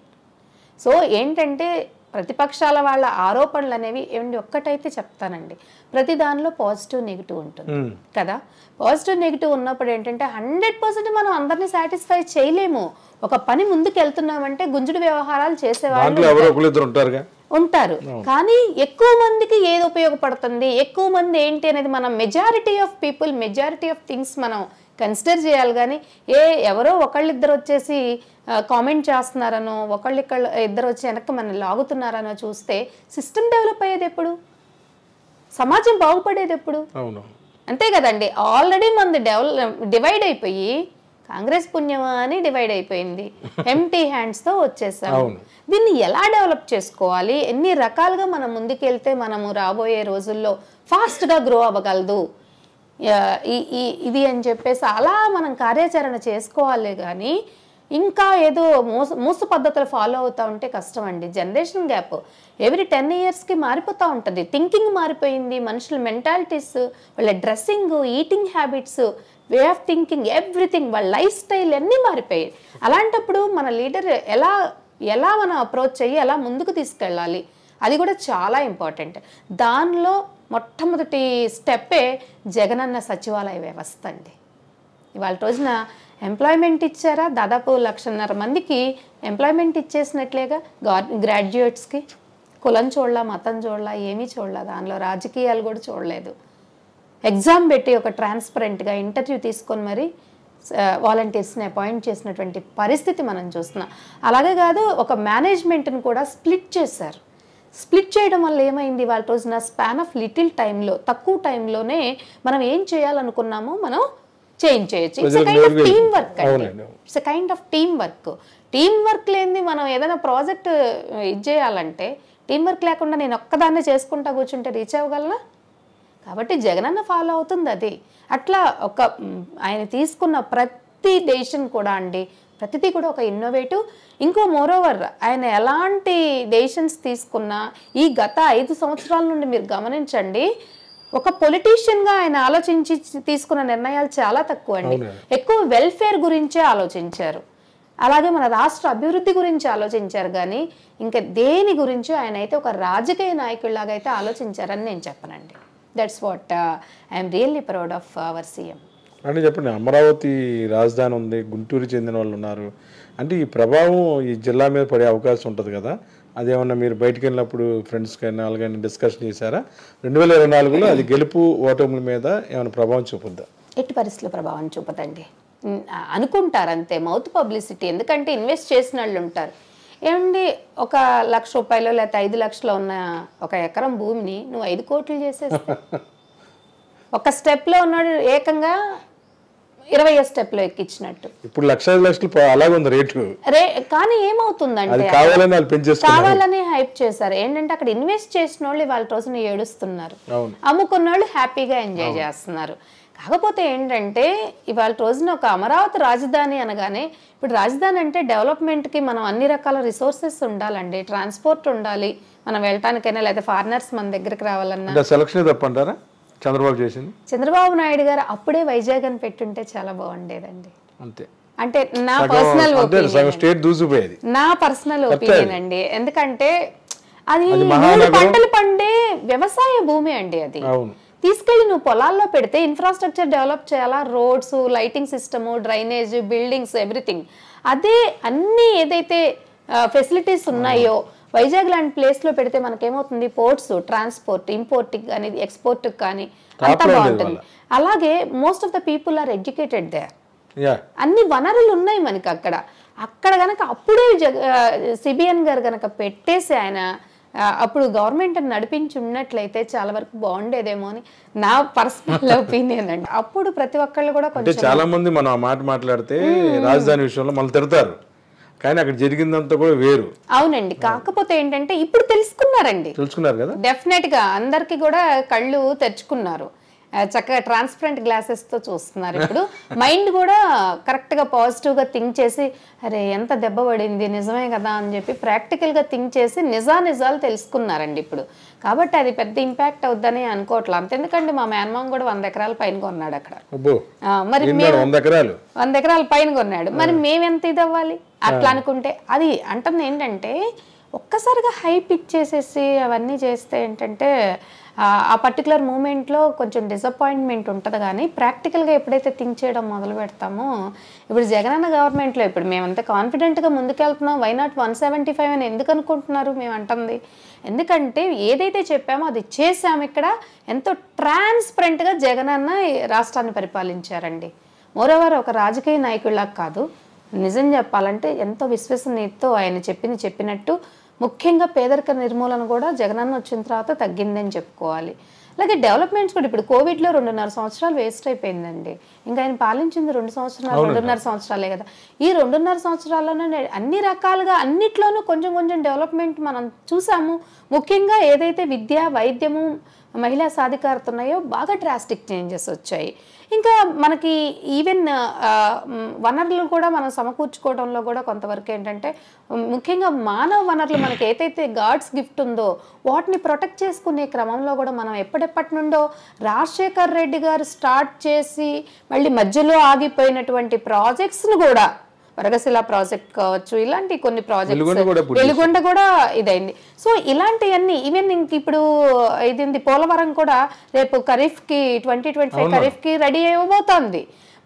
So ఏంటంటే ప్రతిపక్షాల వాళ్ళ ఆరోపణలు అనేవి ఏమండి, ఒక్కటైతే చెప్తానండి, ప్రతి దానిలో పాజిటివ్ నెగిటివ్ ఉంటుంది కదా. పాజిటివ్ నెగిటివ్ ఉన్నప్పుడు ఏంటంటే 100% మనం అందరినీ సాటిస్ఫై చేయలేము. ఒక పని ముందుకు వెళ్తున్నామంటే గుంజుడు వ్యవహారాలు చేసేవాళ్ళు ఉంటారు, కానీ ఎక్కువ మందికి ఏది ఉపయోగపడుతుంది, ఎక్కువ మంది ఏంటి అనేది మనం మెజారిటీ ఆఫ్ థింగ్స్ మనం కన్సిడర్ చేయాలి. కానీ ఎవరో ఒకళ్ళిద్దరు వచ్చేసి కామెంట్ చేస్తున్నారనో, ఇద్దరు వచ్చి వెనక్కి మనం లాగుతున్నారనో చూస్తే సిస్టమ్ డెవలప్ అయ్యేది ఎప్పుడు, సమాజం బాగుపడేది ఎప్పుడు? అంతే కదండి. ఆల్రెడీ మనది డివైడ్ అయిపోయి కాంగ్రెస్ పుణ్యమా అని డివైడ్ అయిపోయింది. ఎంటీ హ్యాండ్స్తో వచ్చేసాము. దీన్ని ఎలా డెవలప్ చేసుకోవాలి, ఎన్ని రకాలుగా మనం ముందుకెళ్తే మనము రాబోయే రోజుల్లో ఫాస్ట్గా గ్రో అవ్వగలదు ఇది అని చెప్పేసి అలా మనం కార్యాచరణ చేసుకోవాలి. కానీ ఇంకా ఏదో మూసు పద్ధతులు ఫాలో అవుతూ ఉంటే కష్టం అండి. జనరేషన్ గ్యాప్ ఎవ్రీ 10 yearsకి మారిపోతూ ఉంటుంది. థింకింగ్ మారిపోయింది, మనుషుల మెంటాలిటీస్, వాళ్ళ dressing, eating habits, way of thinking, everything, వాళ్ళ లైఫ్ స్టైల్ అన్నీ మారిపోయాయి. అలాంటప్పుడు మన లీడర్ ఎలా మనం అప్రోచ్ అయ్యి ఎలా ముందుకు తీసుకెళ్ళాలి, అది కూడా చాలా ఇంపార్టెంట్. దానిలో మొట్టమొదటి స్టెప్పే జగనన్న సచివాలయ వ్యవస్థ అండి. ఇవాళ రోజున ఎంప్లాయ్మెంట్ ఇచ్చారా, దాదాపు 1,50,000 మందికి ఎంప్లాయ్మెంట్ ఇచ్చేసినట్లేగా. గ్రాడ్యుయేట్స్కి కులం చూడలా, మతం చూడలా, ఏమీ చూడలా, దానిలో రాజకీయాలు కూడా చూడలేదు. ఎగ్జామ్ పెట్టి ఒక ట్రాన్స్పరెంట్గా ఇంటర్వ్యూ తీసుకొని మరి వాలంటీర్స్ని అపాయింట్ చేసినటువంటి పరిస్థితి మనం చూస్తున్నాం. అలాగే కాదు, ఒక మేనేజ్మెంట్ని కూడా స్ప్లిట్ చేశారు. స్ప్లిట్ చేయడం వల్ల ఏమైంది, వాళ్ళ రోజున స్పాన్ ఆఫ్ లిటిల్ టైంలో, తక్కువ టైంలోనే మనం ఏం చేయాలనుకున్నామో మనం చేంజ్ చేయొచ్చు. It's a kind of team work అండి. It's a kind of team work. Team work లేనిది మనం ఏదైనా ప్రాజెక్ట్ ఇది చేయాలంటే టీం వర్క్ లేకుండా నేను ఒక్కదాన్నే చేసుకుంటా కూర్చుంటే రీచ్ అవ్వగలనా? కాబట్టి జగనన్న ఫాలో అవుతుంది అది. అట్లా ఆయన తీసుకున్న ప్రతి డెసిషన్ కూడా అండి, ప్రతిదీ కూడా ఒక ఇన్నోవేటివ్. ఇంకో మోరోవర్ ఆయన ఎలాంటి డెసిషన్స్ తీసుకున్నా ఈ గత 5 సంవత్సరాల నుండి మీరు గమనించండి, ఒక పొలిటీషియన్గా ఆయన ఆలోచించి తీసుకున్న నిర్ణయాలు చాలా తక్కువ అండి. ఎక్కువ వెల్ఫేర్ గురించే ఆలోచించారు, అలాగే మన రాష్ట్ర అభివృద్ధి గురించి ఆలోచించారు. కానీ ఇంకా దేని గురించి ఆయన అయితే ఒక రాజకీయ నాయకుడిలాగా అయితే ఆలోచించారని నేను చెప్పనండి. That's what I'm really proud of our CM. అంటే చెప్పండి, అమరావతి రాజధాని ఉంది, గుంటూరు చెందిన వాళ్ళు ఉన్నారు, అంటే ఈ ప్రభావం ఈ జిల్లా మీద పడే అవకాశం ఉంటుంది కదా, అదేమన్నా మీరు బయటకు వెళ్ళినప్పుడు ఫ్రెండ్స్కైనా అలాగైనా డిస్కషన్ చేశారా? 2024లో అది గెలుపు ఓటముల మీద ఏమైనా ప్రభావం చూపుద్దా? ఎట్టి పరిస్థితుల్లో ప్రభావం చూపదండి. అనుకుంటారు అంతే, మౌత్ పబ్లిసిటీ. ఎందుకంటే ఇన్వెస్ట్ చేసిన వాళ్ళు ఉంటారు. ఏమండి, 1,00,000 రూపాయలు లేకపోతే 5 లక్షలు ఉన్న 1 ఎకరం భూమిని నువ్వు 5 కోట్లు చేసేస్తే, ఒక స్టెప్లో ఉన్నాడు ఏకంగా 20 స్టెప్లో ఎక్కించినట్టు. ఇప్పుడు 1,00,000 అలాగే ఉంది రేటు. కానీ ఏమవుతుందంటే కావాలని హైప్ చేశారు. ఏంటంటే అక్కడ ఇన్వెస్ట్ చేసిన వాళ్ళు వాళ్ళ రోజున ఏడుస్తున్నారు, అమ్ముకున్న వాళ్ళు హ్యాపీగా ఎంజాయ్ చేస్తున్నారు. కాకపోతే ఏంటంటే ఇవాళ రోజున ఒక అమరావతి రాజధాని అనగానే, ఇప్పుడు రాజధాని అంటే డెవలప్మెంట్కి మనం అన్ని రకాల రిసోర్సెస్ ఉండాలండి, ట్రాన్స్పోర్ట్ ఉండాలి, మనం వెళ్ళటానికైనా లేదా ఫారినర్స్ మన దగ్గరికి రావాలన్నా. సెలక్షన్ తప్పంటారా చంద్రబాబు చేసింది? చంద్రబాబు నాయుడు గారు అప్పుడే వైజాగ్ అని పెట్టుంటే చాలా బాగుండేదండి. అంతే, అంటే నా పర్సనల్ ఒపీనియన్, నా పర్సనల్ ఒపీనియన్ అండి. ఎందుకంటే అది 3 పంటలు పండే వ్యవసాయ భూమి అండి. అది తీసుకెళ్ళి నువ్వు పొలాల్లో పెడితే ఇన్ఫ్రాస్ట్రక్చర్ డెవలప్ చేయాలా, roads, lighting system, drainage, buildings, everything. అదే అన్ని ఏదైతే ఫెసిలిటీస్ ఉన్నాయో వైజాగ్ లాంటి ప్లేస్లో పెడితే మనకేమవుతుంది, పోర్ట్స్, ట్రాన్స్పోర్ట్, ఇంపోర్ట్కి కానీ ఎక్స్పోర్ట్కి కానీ అంతా బాగుంటుంది. అలాగే most of the people are educated there, అన్ని వనరులు ఉన్నాయి మనకి అక్కడ గనక అప్పుడే సిబిఎన్ గారు గనక పెట్టేసి ఆయన అప్పుడు గవర్నమెంట్ నడిపించి ఉన్నట్లయితే చాలా వరకు బాగుండేదేమో అని నా పర్సనల్ ఒపీనియన్ అండి. అప్పుడు ప్రతి ఒక్కళ్ళు కూడా కొంచెం, చాలా మంది మనం ఆ మాట మాట్లాడితే రాజధాని విషయంలో మళ్ళీ తిడతారు, కానీ అక్కడ జరిగిందంతా కూడా వేరు. అవునండి, కాకపోతే ఏంటంటే ఇప్పుడు తెలుసుకున్నారు కదా, డెఫినెట్ గా అందరికి కూడా కళ్ళు తెరుచుకున్నారు, చక్కగా ట్రాన్స్పరెంట్ గ్లాసెస్తో చూస్తున్నారు. ఇప్పుడు మైండ్ కూడా కరెక్ట్గా పాజిటివ్గా థింక్ చేసి, అరే ఎంత దెబ్బ పడింది, నిజమే కదా అని చెప్పి ప్రాక్టికల్గా థింక్ చేసి నిజాలు తెలుసుకున్నారండి ఇప్పుడు. కాబట్టి అది పెద్ద ఇంపాక్ట్ అవుద్దని అనుకోవట్లేదు. అంతెందుకంటే మా మేనమామ కూడా 100 ఎకరాల పైన కొన్నాడు అక్కడ. మరి 100 ఎకరాల పైన కొన్నాడు, మరి మేమెంత ఇది అవ్వాలి అట్లా అనుకుంటే? అది అంటుంది ఏంటంటే ఒక్కసారిగా హైప్ ఇచ్చేసేసి అవన్నీ చేస్తే ఏంటంటే ఆ పర్టికులర్ మూమెంట్లో కొంచెం డిసప్పాయింట్మెంట్ ఉంటుంది. కానీ ప్రాక్టికల్గా ఎప్పుడైతే థింక్ చేయడం మొదలు పెడతామో, ఇప్పుడు జగనన్న గవర్నమెంట్లో ఇప్పుడు మేమంతా కాన్ఫిడెంట్గా ముందుకెళ్తున్నాం. వై నాట్ 175 అని ఎందుకు అనుకుంటున్నారు మేము అంటుంది? ఎందుకంటే ఏదైతే చెప్పామో అది చేసాము. ఇక్కడ ఎంతో ట్రాన్స్పరెంట్గా జగనన్న రాష్ట్రాన్ని పరిపాలించారండి. మోరోవర్ ఒక రాజకీయ నాయకుడిలాగా కాదు, నిజం చెప్పాలంటే ఎంతో విశ్వసనీయతతో ఆయన చెప్పినట్టు ముఖ్యంగా పేదరిక నిర్మూలన కూడా జగనన్న వచ్చిన తర్వాత తగ్గిందని చెప్పుకోవాలి. అలాగే డెవలప్మెంట్స్ కూడా ఇప్పుడు కోవిడ్లో 2.5 సంవత్సరాలు వేస్ట్ అయిపోయిందండి. ఇంకా ఆయన పాలించింది 2 సంవత్సరాలు 2.5 సంవత్సరాలే కదా. ఈ 2.5 సంవత్సరాల్లోనే అన్ని రకాలుగా అన్నిట్లోనూ కొంచెం కొంచెం డెవలప్మెంట్ మనం చూసాము. ముఖ్యంగా ఏదైతే విద్య, వైద్యము, మహిళా సాధికారత ఉన్నాయో బాగా డ్రాస్టిక్ చేంజెస్ వచ్చాయి. ఇంకా మనకి ఈవెన్ వనరులు కూడా మనం సమకూర్చుకోవడంలో కూడా కొంతవరకు ఏంటంటే ముఖ్యంగా మానవ వనరులు మనకి ఏదైతే గాడ్స్ గిఫ్ట్ ఉందో వాటిని ప్రొటెక్ట్ చేసుకునే క్రమంలో కూడా మనం ఎప్పటి నుండో రాజశేఖర్ రెడ్డి గారు స్టార్ట్ చేసి మళ్ళీ మధ్యలో ఆగిపోయినటువంటి ప్రాజెక్ట్స్ను కూడా వరగశిల ప్రాజెక్ట్ కావచ్చు, ఇలాంటి కొన్ని ప్రాజెక్ట్స్ వెలుగొండ కూడా ఇదైంది. సో ఇలాంటివన్నీ ఈవెన్ ఇంక ఇప్పుడు ఇది పోలవరం కూడా రేపు ఖరీఫ్కి 2025 ఖరీఫ్కి రెడీ అవ్వబోతోంది.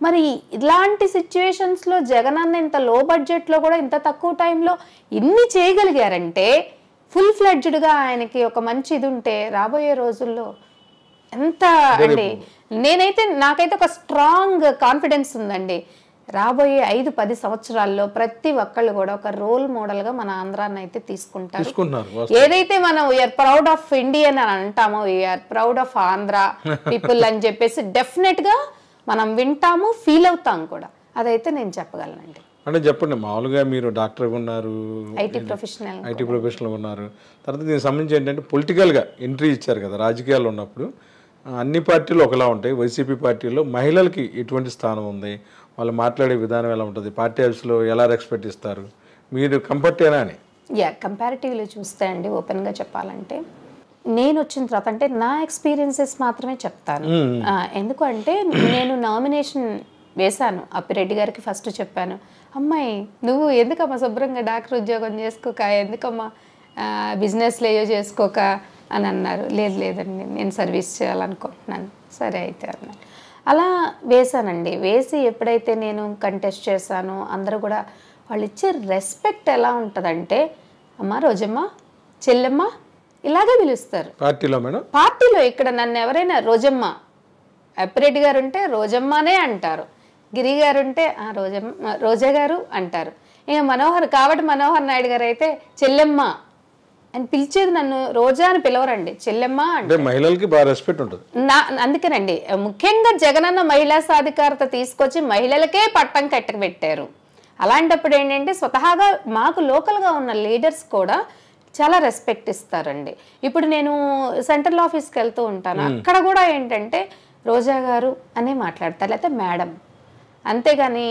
మరి ఇలాంటి సిచ్యువేషన్స్లో జగన్ అన్న ఇంత లో బడ్జెట్లో కూడా ఇంత తక్కువ టైంలో ఇన్ని చేయగలిగారంటే ఫుల్ ఫ్లెడ్జ్డ్గా ఆయనకి ఒక మంచి ఇది ఉంటే రాబోయే రోజుల్లో ఎంత అండి. నాకైతే ఒక స్ట్రాంగ్ కాన్ఫిడెన్స్ ఉందండి. రాబోయే 5-10 సంవత్సరాల్లో ప్రతి ఒక్కళ్ళు కూడా ఒక రోల్ మోడల్గా మన ఆంధ్రాన్ని అయితే తీసుకుంటారు. ఏదైతే మనం వీఆర్ ప్రౌడ్ ఆఫ్ ఇండియన్ అని అంటామో, we are proud of Andhra people అని చెప్పేసి డెఫినెట్గా మనం వింటాము, ఫీల్ అవుతాం కూడా. అదైతే నేను చెప్పగలనండి. అంటే చెప్పండి, మామూలుగా మీరు డాక్టర్గా ఉన్నారు, ఐటీ ప్రొఫెషనల్ ఉన్నారు, తర్వాత దీనికి సంబంధించి ఏంటంటే పొలిటికల్గా ఎంట్రీ ఇచ్చారు కదా రాజకీయాల్లో ఉన్నప్పుడు. అన్ని పార్టీలు ఒకలా ఉంటాయి. వైసీపీ పార్టీలో మహిళలకి ఎటువంటి స్థానం ఉంది, వాళ్ళు మాట్లాడే విధానం ఎలా ఉంటుంది, పార్టీ ఆఫీస్లో ఎలా రెస్పెక్ట్ ఇస్తారు, మీరు కంఫర్టేనా అని? కంపారిటివ్లో చూస్తే అండి ఓపెన్గా చెప్పాలంటే నేను వచ్చిన తర్వాత అంటే నా ఎక్స్పీరియన్సెస్ మాత్రమే చెప్తాను. ఎందుకంటే నేను నామినేషన్ వేశాను, అప్పిరెడ్డి గారికి ఫస్ట్ చెప్పాను, అమ్మాయి నువ్వు ఎందుకమ్మా శుభ్రంగా డాక్టర్ ఉద్యోగం చేసుకోక, ఎందుకమ్మా బిజినెస్లో ఏయో చేసుకోక అని అన్నారు. లేదండి నేను సర్వీస్ చేయాలనుకుంటున్నాను. సరే అయితే అన్నాను. అలా వేశానండి. వేసి ఎప్పుడైతే నేను కంటెస్ట్ చేశానో అందరూ కూడా వాళ్ళు ఇచ్చే రెస్పెక్ట్ ఎలా ఉంటుందంటే అమ్మ రోజమ్మ, చెల్లెమ్మ ఇలాగే పిలుస్తారు పార్టీలో. ఇక్కడ నన్ను ఎవరైనా రోజమ్మ, అప్పిరెడ్డి గారు ఉంటే రోజమ్మనే అంటారు, గిరి గారు ఉంటే రోజా గారు అంటారు. ఇక మనోహర్ నాయుడు గారు అయితే చెల్లెమ్మ అని పిలిచేది, నన్ను రోజా అని పిలవరండి, చెల్లెమ్మ అంటే. మహిళలకి బాగా రెస్పెక్ట్ ఉంటుంది. అందుకేనండి ముఖ్యంగా జగనన్న మహిళా సాధికారత తీసుకొచ్చి మహిళలకే పట్టం కట్టబెట్టారు. అలాంటప్పుడు ఏంటంటే స్వతహాగా మాకు లోకల్గా ఉన్న లీడర్స్ కూడా చాలా రెస్పెక్ట్ ఇస్తారండి. ఇప్పుడు నేను సెంట్రల్ ఆఫీస్కి వెళ్తూ ఉంటాను, అక్కడ కూడా ఏంటంటే రోజా గారు అనే మాట్లాడతారు, లేకపోతే మేడం. అంతేగాని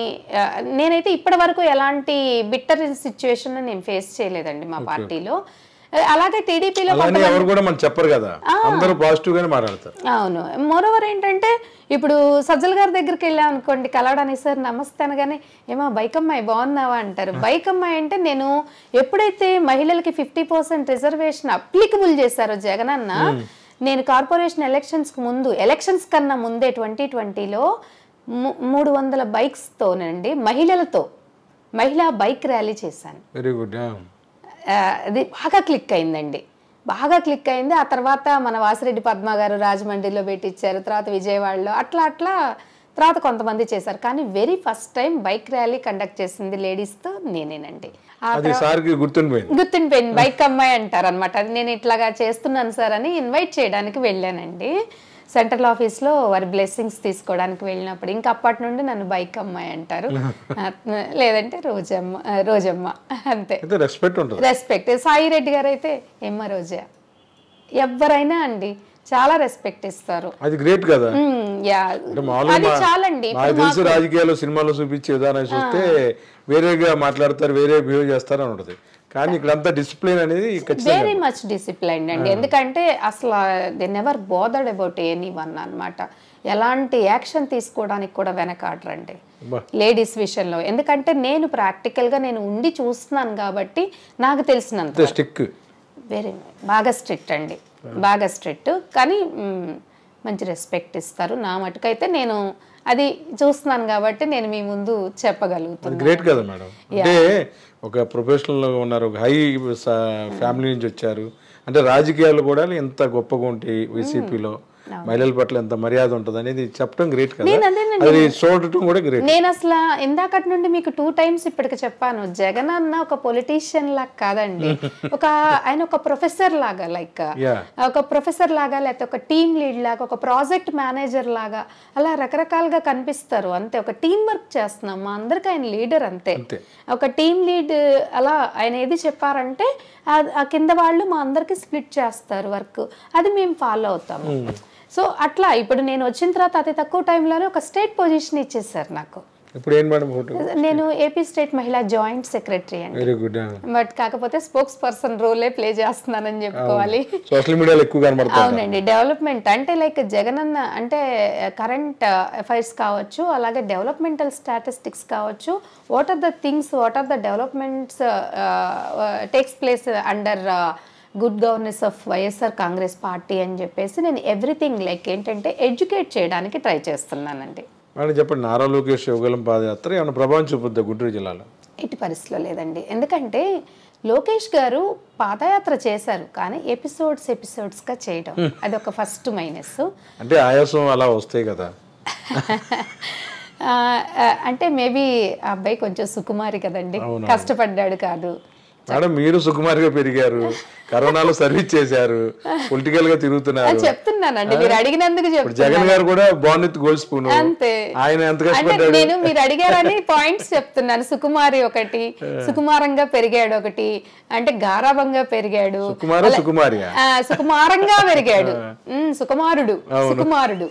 నేనైతే ఇప్పటి వరకు ఎలాంటి బిట్టర్ సిచ్యువేషన్ నేను ఫేస్ చేయలేదండి మా పార్టీలో. అలాగే టీడీపీలో చెప్పరు కదా, అందరూ పాజిటివ్ గానే మాట్లాడతారు. అవును. మోరోవర్ ఏంటంటే ఇప్పుడు సజ్జల గారి దగ్గరికి వెళ్ళాం అనుకోండి, కలవడానికి సార్ నమస్తే అనగానే ఏమో బైకమ్మాయి బాగున్నావా అంటారు. బైకమ్మాయి అంటే నేను ఎప్పుడైతే మహిళలకి 50% రిజర్వేషన్ అప్లికబుల్ చేశారో జగనన్న, నేను కార్పొరేషన్ ఎలక్షన్స్ కన్నా ముందే 2020లో 300 బైక్స్తోనండి మహిళా బైక్ ర్యాలీ చేశాను. Very good. అది బాగా క్లిక్ అయిందండి, బాగా క్లిక్ అయింది. ఆ తర్వాత మన వాసిరెడ్డి పద్మ గారు రాజమండ్రిలో పెట్టించారు, తర్వాత విజయవాడలో అట్లా తర్వాత కొంతమంది చేశారు. కానీ very first time bike rally conduct చేసింది లేడీస్తో నేనేనండి. గుర్తుండిపోయింది, బైక్ అమ్మాయి అంటారు అనమాట. నేను ఇట్లాగా చేస్తున్నాను సార్ అని ఇన్వైట్ చేయడానికి వెళ్ళానండి. సెంట్రల్ ఆఫీస్లో వారి బ్లెస్సింగ్స్ తీసుకోవడానికి వెళ్ళినప్పుడు ఇంకా అప్పటి నుండి నన్ను బైక్ అమ్మాయి అంటారు, లేదంటే రోజమ్మ అంతే. రెస్పెక్ట్. సాయి రెడ్డి గారు అయితే ఏమ్మ రోజా, ఎవరైనా అండి చాలా రెస్పెక్ట్ ఇస్తారు. అది గ్రేట్ కదా. అది చాలండి. రాజకీయాల్లో సినిమాలో చూపించే విధానం చూస్తే వేరేగా మాట్లాడతారు, వేరే బిహేవ్ చేస్తారు అని ఉంటుంది. కానీ ఇక్కడంతా డిసిప్లిన్ అనేది వెరీ మచ్ డిసిప్లైన్డ్ అండి. ఎందుకంటే అసలు they never bothered about anyone అన్నమాట. ఎలాంటి యాక్షన్ తీసుకోవడానికి కూడా వెనకాడరండి లేడీస్ విషయంలో. ఎందుకంటే నేను ప్రాక్టికల్గా నేను ఉండి చూస్తున్నాను కాబట్టి నాకు తెలిసినంత వెరీ బాగా స్ట్రిక్ట్ అండి, బాగా స్ట్రిక్ట్. కానీ మంచి రెస్పెక్ట్ ఇస్తారు. నా మటుకైతే నేను అది చూస్తున్నాను కాబట్టి నేను మీ ముందు చెప్పగలుగుతాను. గ్రేట్ కదా మేడం. అంటే ఒక ప్రొఫెషనల్గా ఉన్నారు, ఒక హై ఫ్యామిలీ నుంచి వచ్చారు, అంటే రాజకీయాలు కూడా ఎంత గొప్పగా ఉంటాయి వైసీపీలో. మహిళల పట్ల ఎంత మర్యాద ఉంటుంది అనేది చెప్పడం గ్రేట్ కదా, నేను అదేనండి, అది చూడటం కూడా గ్రేట్. నేను అసలు ఇందాకటి నుండి మీకు 2 times ఇప్పటికి చెప్పాను, జగన్ అన్న ఒక పొలిటీషియన్ లాగా కాదండి, ఆయన ఒక ప్రొఫెసర్ లాగా, లైక్ ఒక ప్రొఫెసర్ లాగా, లేకపోతే ఒక టీమ్ లీడ్ లాగా, ఒక ప్రాజెక్ట్ మేనేజర్ లాగా, అలా రకరకాలుగా కనిపిస్తారు అంతే. ఒక టీం వర్క్ చేస్తున్నాం, మా అందరికి ఆయన లీడర్ అంతే, ఒక టీం లీడ్. అలా ఆయన ఏది చెప్పారంటే ఆ కింద వాళ్ళు మా అందరికి స్ప్లిట్ చేస్తారు వర్క్, అది మేము ఫాలో అవుతాము. సో అట్లా ఇప్పుడు నేను వచ్చిన తర్వాత అతి తక్కువ టైంలోనే ఒక స్టేట్ పొజిషన్ ఇచ్చేసారు నాకు. ఇప్పుడు ఏం మేడం ఫోటో? నేను ఏపీ స్టేట్ మహిళా జాయింట్ సెక్రటరీ అండి. Very good. బట్ కాకపోతే స్పోక్స్ పర్సన్ రోలే ప్లే చేస్తున్నానని చెప్పుకోవాలి. సోషల్ మీడియాలో ఎక్కువ కనబడుతుంది. అవునండి, డెవలప్మెంట్ అంటే లైక్ జగన్ అన్న అంటే కరెంట్ అఫైర్స్ కావచ్చు, అలాగే డెవలప్మెంటల్ స్టాటిస్టిక్స్ కావచ్చు, what are the things, what are the developments takes place under good governance of YSR Congress party అని చెప్పేసి నేను ఎవ్రీథింగ్ లైక్ ఏంటంటే ఎడ్యుకేట్ చేయడానికి ట్రై చేస్తున్నానండి. మేడం చెప్పండి, నారా లోకేష్ యువగలం పాదయాత్ర ఏమైనా ప్రభావం చూపుద్దా గుంటూరు జిల్లాలో? ఎట్టి పరిస్థితిలో లేదండి, ఎందుకంటే లోకేష్ గారు పాదయాత్ర చేశారు కానీ ఎపిసోడ్స్గా చేయడం అదొక ఫస్ట్ మైనస్. అంటే ఆయాసం అలా వస్తాయి కదా. అంటే మేబీ ఆ అబ్బాయి కొంచెం సుకుమారి కదండి, కష్టపడ్డాడు కాదు. మేడం మీరు సుకుమారిగా పెరిగారు, కరోనాలో సర్వీస్ చేశారు, పొలిటికల్ గా తిరుగుతున్నారు. చెప్తున్నానండి, మీరు అడిగినందుకు చెప్తున్నా. జగన్ గారు కూడా బాగున్నెత్తి గోల్డ్ స్పూన్, అంతే. ఆయన ఎంత అంటే కష్టపడ్డాడు. నేను మీరు అడిగారని పాయింట్స్ చెప్తున్నాను. సుకుమారి ఒకటి, సుకుమారంగా పెరిగాడు ఒకటి, అంటే గారాభంగా పెరిగాడు, సుకుమారంగా పెరిగాడు, సుకుమారుడు.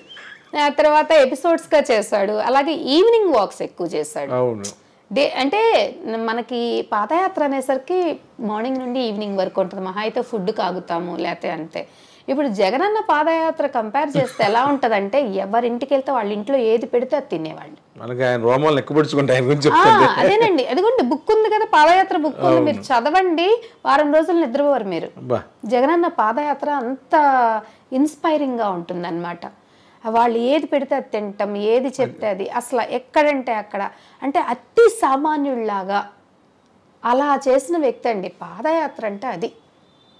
తర్వాత ఎపిసోడ్స్ గా చేశాడు, అలాగే ఈవినింగ్ వాక్స్ ఎక్కువ చేశాడు. అంటే మనకి పాదయాత్ర అనేసరికి మార్నింగ్ నుండి ఈవినింగ్ వరకు ఉంటుంది, మహా అయితే ఫుడ్ కాగుతాము లేకపోతే అంతే. ఇప్పుడు జగనన్న పాదయాత్ర కంపేర్ చేస్తే ఎలా ఉంటదంటే ఎవరింటికి వెళ్తే వాళ్ళ ఇంట్లో ఏది పెడితే అది తినేవాళ్ళు. అదేనండి, అదిగోండి బుక్ ఉంది కదా, పాదయాత్ర బుక్ ఉంది, మీరు చదవండి, వారం రోజులు నిద్రపోరు మీరు. జగనన్న పాదయాత్ర అంత ఇన్స్పైరింగ్ గా ఉంటుంది అన్నమాట. వాళ్ళు ఏది పెడితే అది తింటాం, ఏది చెప్తే అది, అసలు ఎక్కడంటే అక్కడ, అంటే అతి సామాన్యుల్లాగా అలా చేసిన వ్యక్తి అండి పాదయాత్ర అంటే అది.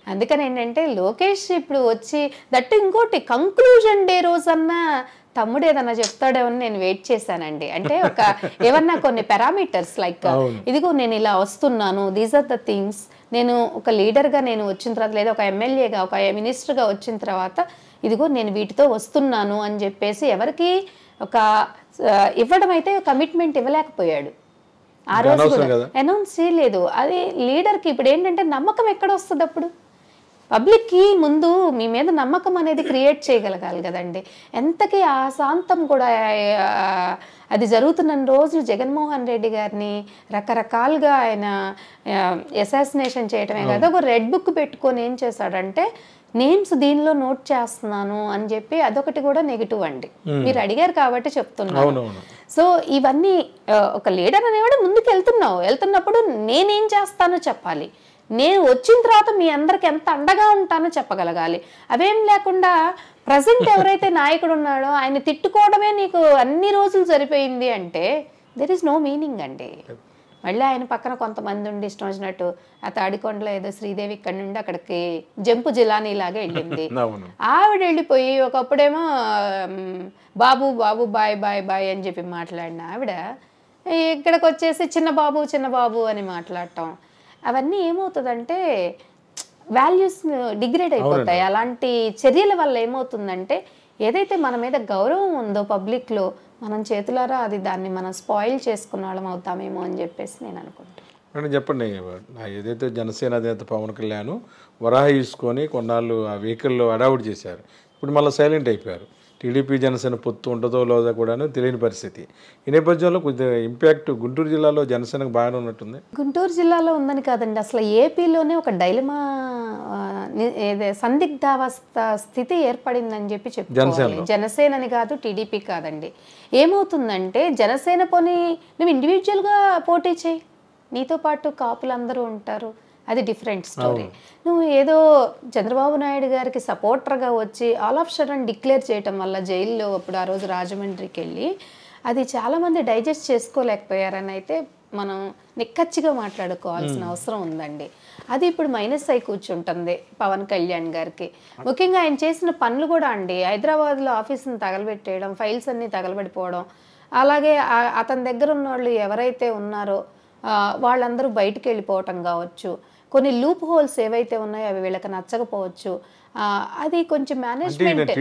అందుకని ఏంటంటే లోకేష్ ఇప్పుడు వచ్చి దట్టు ఇంకోటి కంక్లూజన్ డే రోజన్నా తమ్ముడు ఏదన్నా చెప్తాడేమో నేను వెయిట్ చేశానండి. అంటే ఒక ఏమన్నా కొన్ని పారామీటర్స్ లైక్ ఇదిగో నేను ఇలా వస్తున్నాను, దీస్ ఆర్ ద థింగ్స్, నేను ఒక లీడర్గా నేను వచ్చిన తర్వాత లేదా ఒక ఎమ్మెల్యేగా ఒక మినిస్టర్గా వచ్చిన తర్వాత ఇదిగో నేను వీటితో వస్తున్నాను అని చెప్పేసి ఎవరికి ఒక ఇవ్వడం అయితే కమిట్మెంట్ ఇవ్వలేకపోయాడు. ఆ రోజు కూడా అనౌన్స్ చేయలేదు. అది లీడర్కి ఇప్పుడు ఏంటంటే నమ్మకం ఎక్కడ వస్తుంది, అప్పుడు పబ్లిక్కి ముందు మీ మీద నమ్మకం అనేది క్రియేట్ చేయగలగాలి కదండి. ఎంతకీ ఆ శాంతం కూడా అది జరుగుతున్న రోజులు జగన్మోహన్ రెడ్డి గారిని రకరకాలుగా ఆయన అసాసినేషన్ చేయటమే కాదు, ఒక రెడ్ బుక్ పెట్టుకొని ఏం చేశాడంటే నేమ్స్ దీనిలో నోట్ చేస్తున్నాను అని చెప్పి అదొకటి కూడా నెగిటివ్ అండి. మీరు అడిగారు కాబట్టి చెప్తున్నాను. సో ఇవన్నీ ఒక లీడర్ అనేవాడు ముందుకు వెళ్తున్నప్పుడు నేనేం చేస్తానో చెప్పాలి, నేను వచ్చిన తర్వాత మీ అందరికి ఎంత అండగా ఉంటానో చెప్పగలగాలి. అవేం లేకుండా ప్రజెంట్ ఎవరైతే నాయకుడు ఉన్నాడో ఆయన తిట్టుకోవడమే నీకు అన్ని రోజులు సరిపోయింది అంటే దెర్ ఈస్ నో మీనింగ్ అండి. మళ్ళీ ఆయన పక్కన కొంతమంది ఉండి ఇష్టం వచ్చినట్టు ఆ తాడికొండలో ఏదో శ్రీదేవి ఇక్కడ నుండి అక్కడికి జంపు జిలానీ లాగా వెళ్ళింది. ఆవిడ వెళ్ళిపోయి ఒకప్పుడేమో బాబు బాబు బాయ్ బాయ్ బాయ్ అని చెప్పి మాట్లాడిన ఆవిడ ఇక్కడికి వచ్చేసి చిన్న బాబు అని మాట్లాడటం, అవన్నీ ఏమవుతుందంటే వాల్యూస్ డిగ్రేడ్ అయిపోతాయి. అలాంటి చర్యల వల్ల ఏమవుతుందంటే ఏదైతే మన మీద గౌరవం ఉందో పబ్లిక్లో మనం చేతులారా అది దాన్ని మనం స్పాయిల్ చేసుకున్న వాళ్ళం అవుతామేమో అని చెప్పేసి నేను అనుకుంటాను. మేడం చెప్పండి, ఏదైతే జనసేన అధినేత పవన్ కళ్యాణ్ వరాహి తీసుకొని కొన్నాళ్ళు ఆ వెహికల్లో అడావుట్ చేశారు, ఇప్పుడు మళ్ళీ సైలెంట్ అయిపోయారు. టీడీపీ జనసేన పొత్తు ఉంటుందో లేదో కూడా తెలియని పరిస్థితి. ఈ నేపథ్యంలో కొద్దిగా ఇంపాక్ట్ గుంటూరు జిల్లాలో జనసేనకు బాగానే ఉన్నట్టుంది. గుంటూరు జిల్లాలో ఉందని కాదండి, అసలు ఏపీలోనే ఒక డైలమా సందిగ్ధావస్థ స్థితి ఏర్పడిందని చెప్పి చెప్పుకోవాలి. జనసేనని కాదు, టీడీపీ కాదండి. ఏమవుతుందంటే జనసేన పోనీ నువ్వు ఇండివిజువల్గా పోటీ చేయి, నీతో పాటు కాపులందరూ ఉంటారు, అది డిఫరెంట్ స్టోరీ. నువ్వు ఏదో చంద్రబాబు నాయుడు గారికి సపోర్టర్గా వచ్చి ఆల్ ఆఫ్ సడన్ డిక్లేర్ చేయటం వల్ల జైల్లో అప్పుడు ఆ రోజు రాజమండ్రికి వెళ్ళి అది చాలామంది డైజెస్ట్ చేసుకోలేకపోయారని అయితే మనం నిక్కచ్చిగా మాట్లాడుకోవాల్సిన అవసరం ఉందండి. అది ఇప్పుడు మైనస్ అయి కూర్చుంటుంది పవన్ కళ్యాణ్ గారికి. ముఖ్యంగా ఆయన చేసిన పనులు కూడా అండి, హైదరాబాద్లో ఆఫీస్ని తగలబెట్టేయడం, ఫైల్స్ అన్నీ తగలబెడిపోవడం, అలాగే అతని దగ్గర ఉన్న వాళ్ళు ఎవరైతే ఉన్నారో వాళ్ళందరూ బయటికి వెళ్ళిపోవటం కావచ్చు, కొన్ని లూప్ హోల్స్ ఏవైతే ఉన్నాయో అవి వీళ్ళకి నచ్చకపోవచ్చు. అది కొంచెం మేనేజ్మెంట్,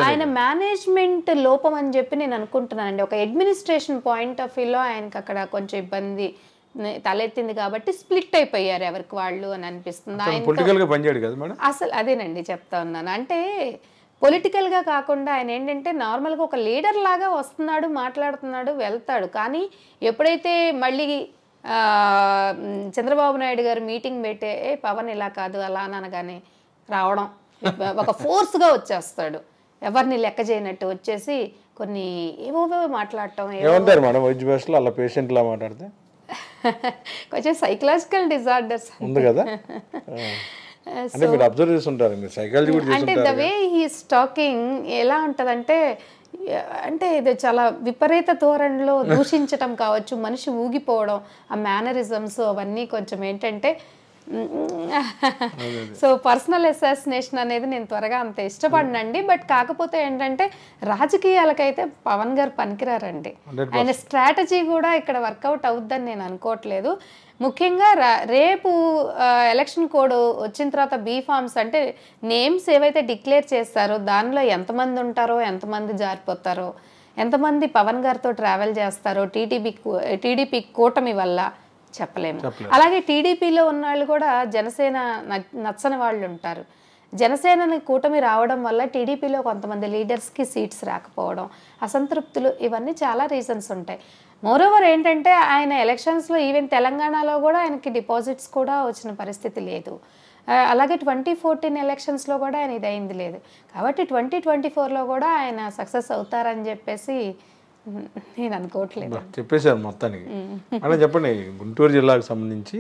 ఆయన మేనేజ్మెంట్ లోపం అని చెప్పి నేను అనుకుంటున్నానండి. ఒక అడ్మినిస్ట్రేషన్ పాయింట్ ఆఫ్ వ్యూలో ఆయనకి అక్కడ కొంచెం ఇబ్బంది తలెత్తింది కాబట్టి స్ప్లిట్ అయిపోయారు ఎవరికి వాళ్ళు అని అనిపిస్తుంది. అసలు అదేనండి చెప్తా ఉన్నాను. అంటే పొలిటికల్గా కాకుండా ఆయన ఏంటంటే నార్మల్గా ఒక లీడర్ లాగా వస్తున్నాడు, మాట్లాడుతున్నాడు, వెళ్తాడు. కానీ ఎప్పుడైతే మళ్ళీ చంద్రబాబు నాయుడు గారు మీటింగ్ పెట్టే పవన్ ఇలా కాదు అలా అనగానే రావడం, ఒక ఫోర్స్గా వచ్చేస్తాడు, ఎవరిని లెక్క చేయనట్టు వచ్చేసి కొన్ని ఏవోవో మాట్లాడటం. కొంచెం సైకలాజికల్ డిజార్డర్స్ ఉంది కదా, అంటే మీరు అబ్జర్వ్ చేస్తుంటారు, మీరు సైకాలజీ కూడా చేస్తుంటారు. అంటే the way he is talking ఎలా ఉంటుందంటే, అంటే ఇది చాలా విపరీత ధోరణిలో దూషించటం కావచ్చు, మనిషి ఊగిపోవడం, ఆ మేనరిజమ్స్ అవన్నీ కొంచెం ఏంటంటే సో పర్సనల్ అసాసినేషన్ అనేది నేను త్వరగా అంత ఇష్టపడినండి. బట్ కాకపోతే ఏంటంటే రాజకీయాలకైతే పవన్ గారు పనికిరారండి. ఆయన స్ట్రాటజీ కూడా ఇక్కడ వర్కౌట్ అవుద్దని నేను అనుకోవట్లేదు. ముఖ్యంగా రేపు ఎలక్షన్ కోడ్ వచ్చిన తర్వాత బీఫామ్స్ అంటే నేమ్స్ ఏవైతే డిక్లేర్ చేస్తారో దానిలో ఎంతమంది ఉంటారో, ఎంతమంది జారిపోతారో, ఎంతమంది పవన్ గారితో ట్రావెల్ చేస్తారో టీడీపీ కూటమి వల్ల చెప్పలేము. అలాగే టీడీపీలో ఉన్న వాళ్ళు కూడా జనసేన నచ్చని వాళ్ళు ఉంటారు. జనసేనని కూటమి రావడం వల్ల టీడీపీలో కొంతమంది లీడర్స్కి సీట్స్ రాకపోవడం, అసంతృప్తులు, ఇవన్నీ చాలా రీజన్స్ ఉంటాయి. మోరోవర్ ఏంటంటే ఆయన ఎలక్షన్స్లో ఈవెన్ తెలంగాణలో కూడా ఆయనకి డిపాజిట్స్ కూడా వచ్చిన పరిస్థితి లేదు. అలాగే 2014 ఎలక్షన్స్లో కూడా ఆయన ఇదైంది లేదు. కాబట్టి 2024లో కూడా ఆయన సక్సెస్ అవుతారని చెప్పేసి నేను అనుకోవట్లేదు. చెప్పేశారు మొత్తానికి. అలా చెప్పండి, గుంటూరు జిల్లాకు సంబంధించి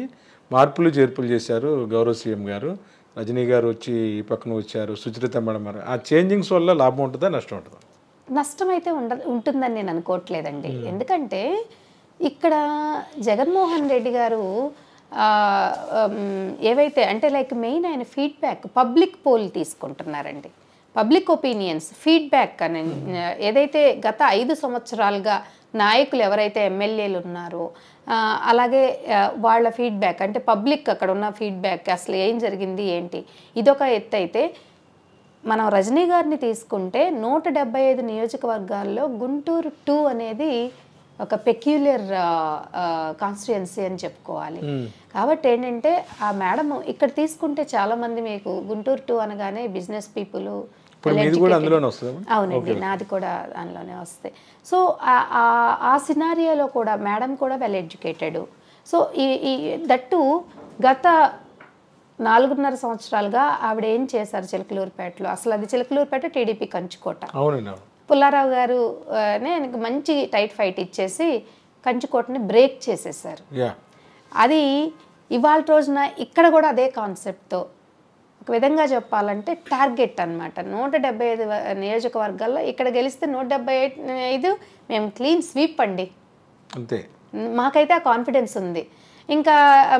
మార్పులు చేర్పులు చేశారు గౌరవ సీఎం గారు. రజనీ గారు వచ్చి ఈ పక్కన వచ్చారు, సుచరిత మేడం గారు. ఆ చేంజింగ్స్ వల్ల లాభం ఉంటుందా, నష్టం ఉంటుందా? నష్టం అయితే ఉంటుందని నేను అనుకోవట్లేదండి. ఎందుకంటే ఇక్కడ జగన్మోహన్ రెడ్డి గారు ఏవైతే అంటే లైక్ మెయిన్ ఆయన ఫీడ్బ్యాక్, పబ్లిక్ పోల్ తీసుకుంటున్నారండి. పబ్లిక్ ఒపీనియన్స్ ఫీడ్బ్యాక్ అని ఏదైతే గత 5 సంవత్సరాలుగా నాయకులు ఎవరైతే ఎమ్మెల్యేలు ఉన్నారో అలాగే వాళ్ళ ఫీడ్బ్యాక్ అంటే పబ్లిక్ అక్కడ ఉన్న ఫీడ్బ్యాక్, అసలు ఏం జరిగింది ఏంటి, ఇదొక ఎత్తు అయితే, మనం రజనీ గారిని తీసుకుంటే 175 నియోజకవర్గాల్లో గుంటూరు 2 అనేది ఒక పెక్యులర్ కాన్స్టిట్యుయెన్సీ అని చెప్పుకోవాలి. కాబట్టి ఏంటంటే ఆ మేడం ఇక్కడ తీసుకుంటే చాలామంది మీకు గుంటూరు 2 అనగానే బిజినెస్ పీపుల్, అవునండి నాది కూడా దానిలోనే వస్తాయి. సో ఆ సినారియోలో కూడా మేడం కూడా వెల్ ఎడ్యుకేటెడ్. సో ఈ దట్టు గత 4.5 సంవత్సరాలుగా ఆవిడ ఏం చేశారు చిలకలూరుపేటలో, అసలు అది చిలకలూరుపేట టీడీపీ కంచుకోట. పుల్లారావు గారు ఆయనకి మంచి టైట్ ఫైట్ ఇచ్చేసి కంచుకోటని బ్రేక్ చేసేసారు. అది ఇవాళ రోజున ఇక్కడ కూడా అదే కాన్సెప్ట్తో ఒక విధంగా చెప్పాలంటే టార్గెట్ అనమాట. 175 నియోజకవర్గాల్లో ఇక్కడ గెలిస్తే 175 మేము క్లీన్ స్వీప్ అండి, అంతే. మాకైతే ఆ కాన్ఫిడెన్స్ ఉంది. ఇంకా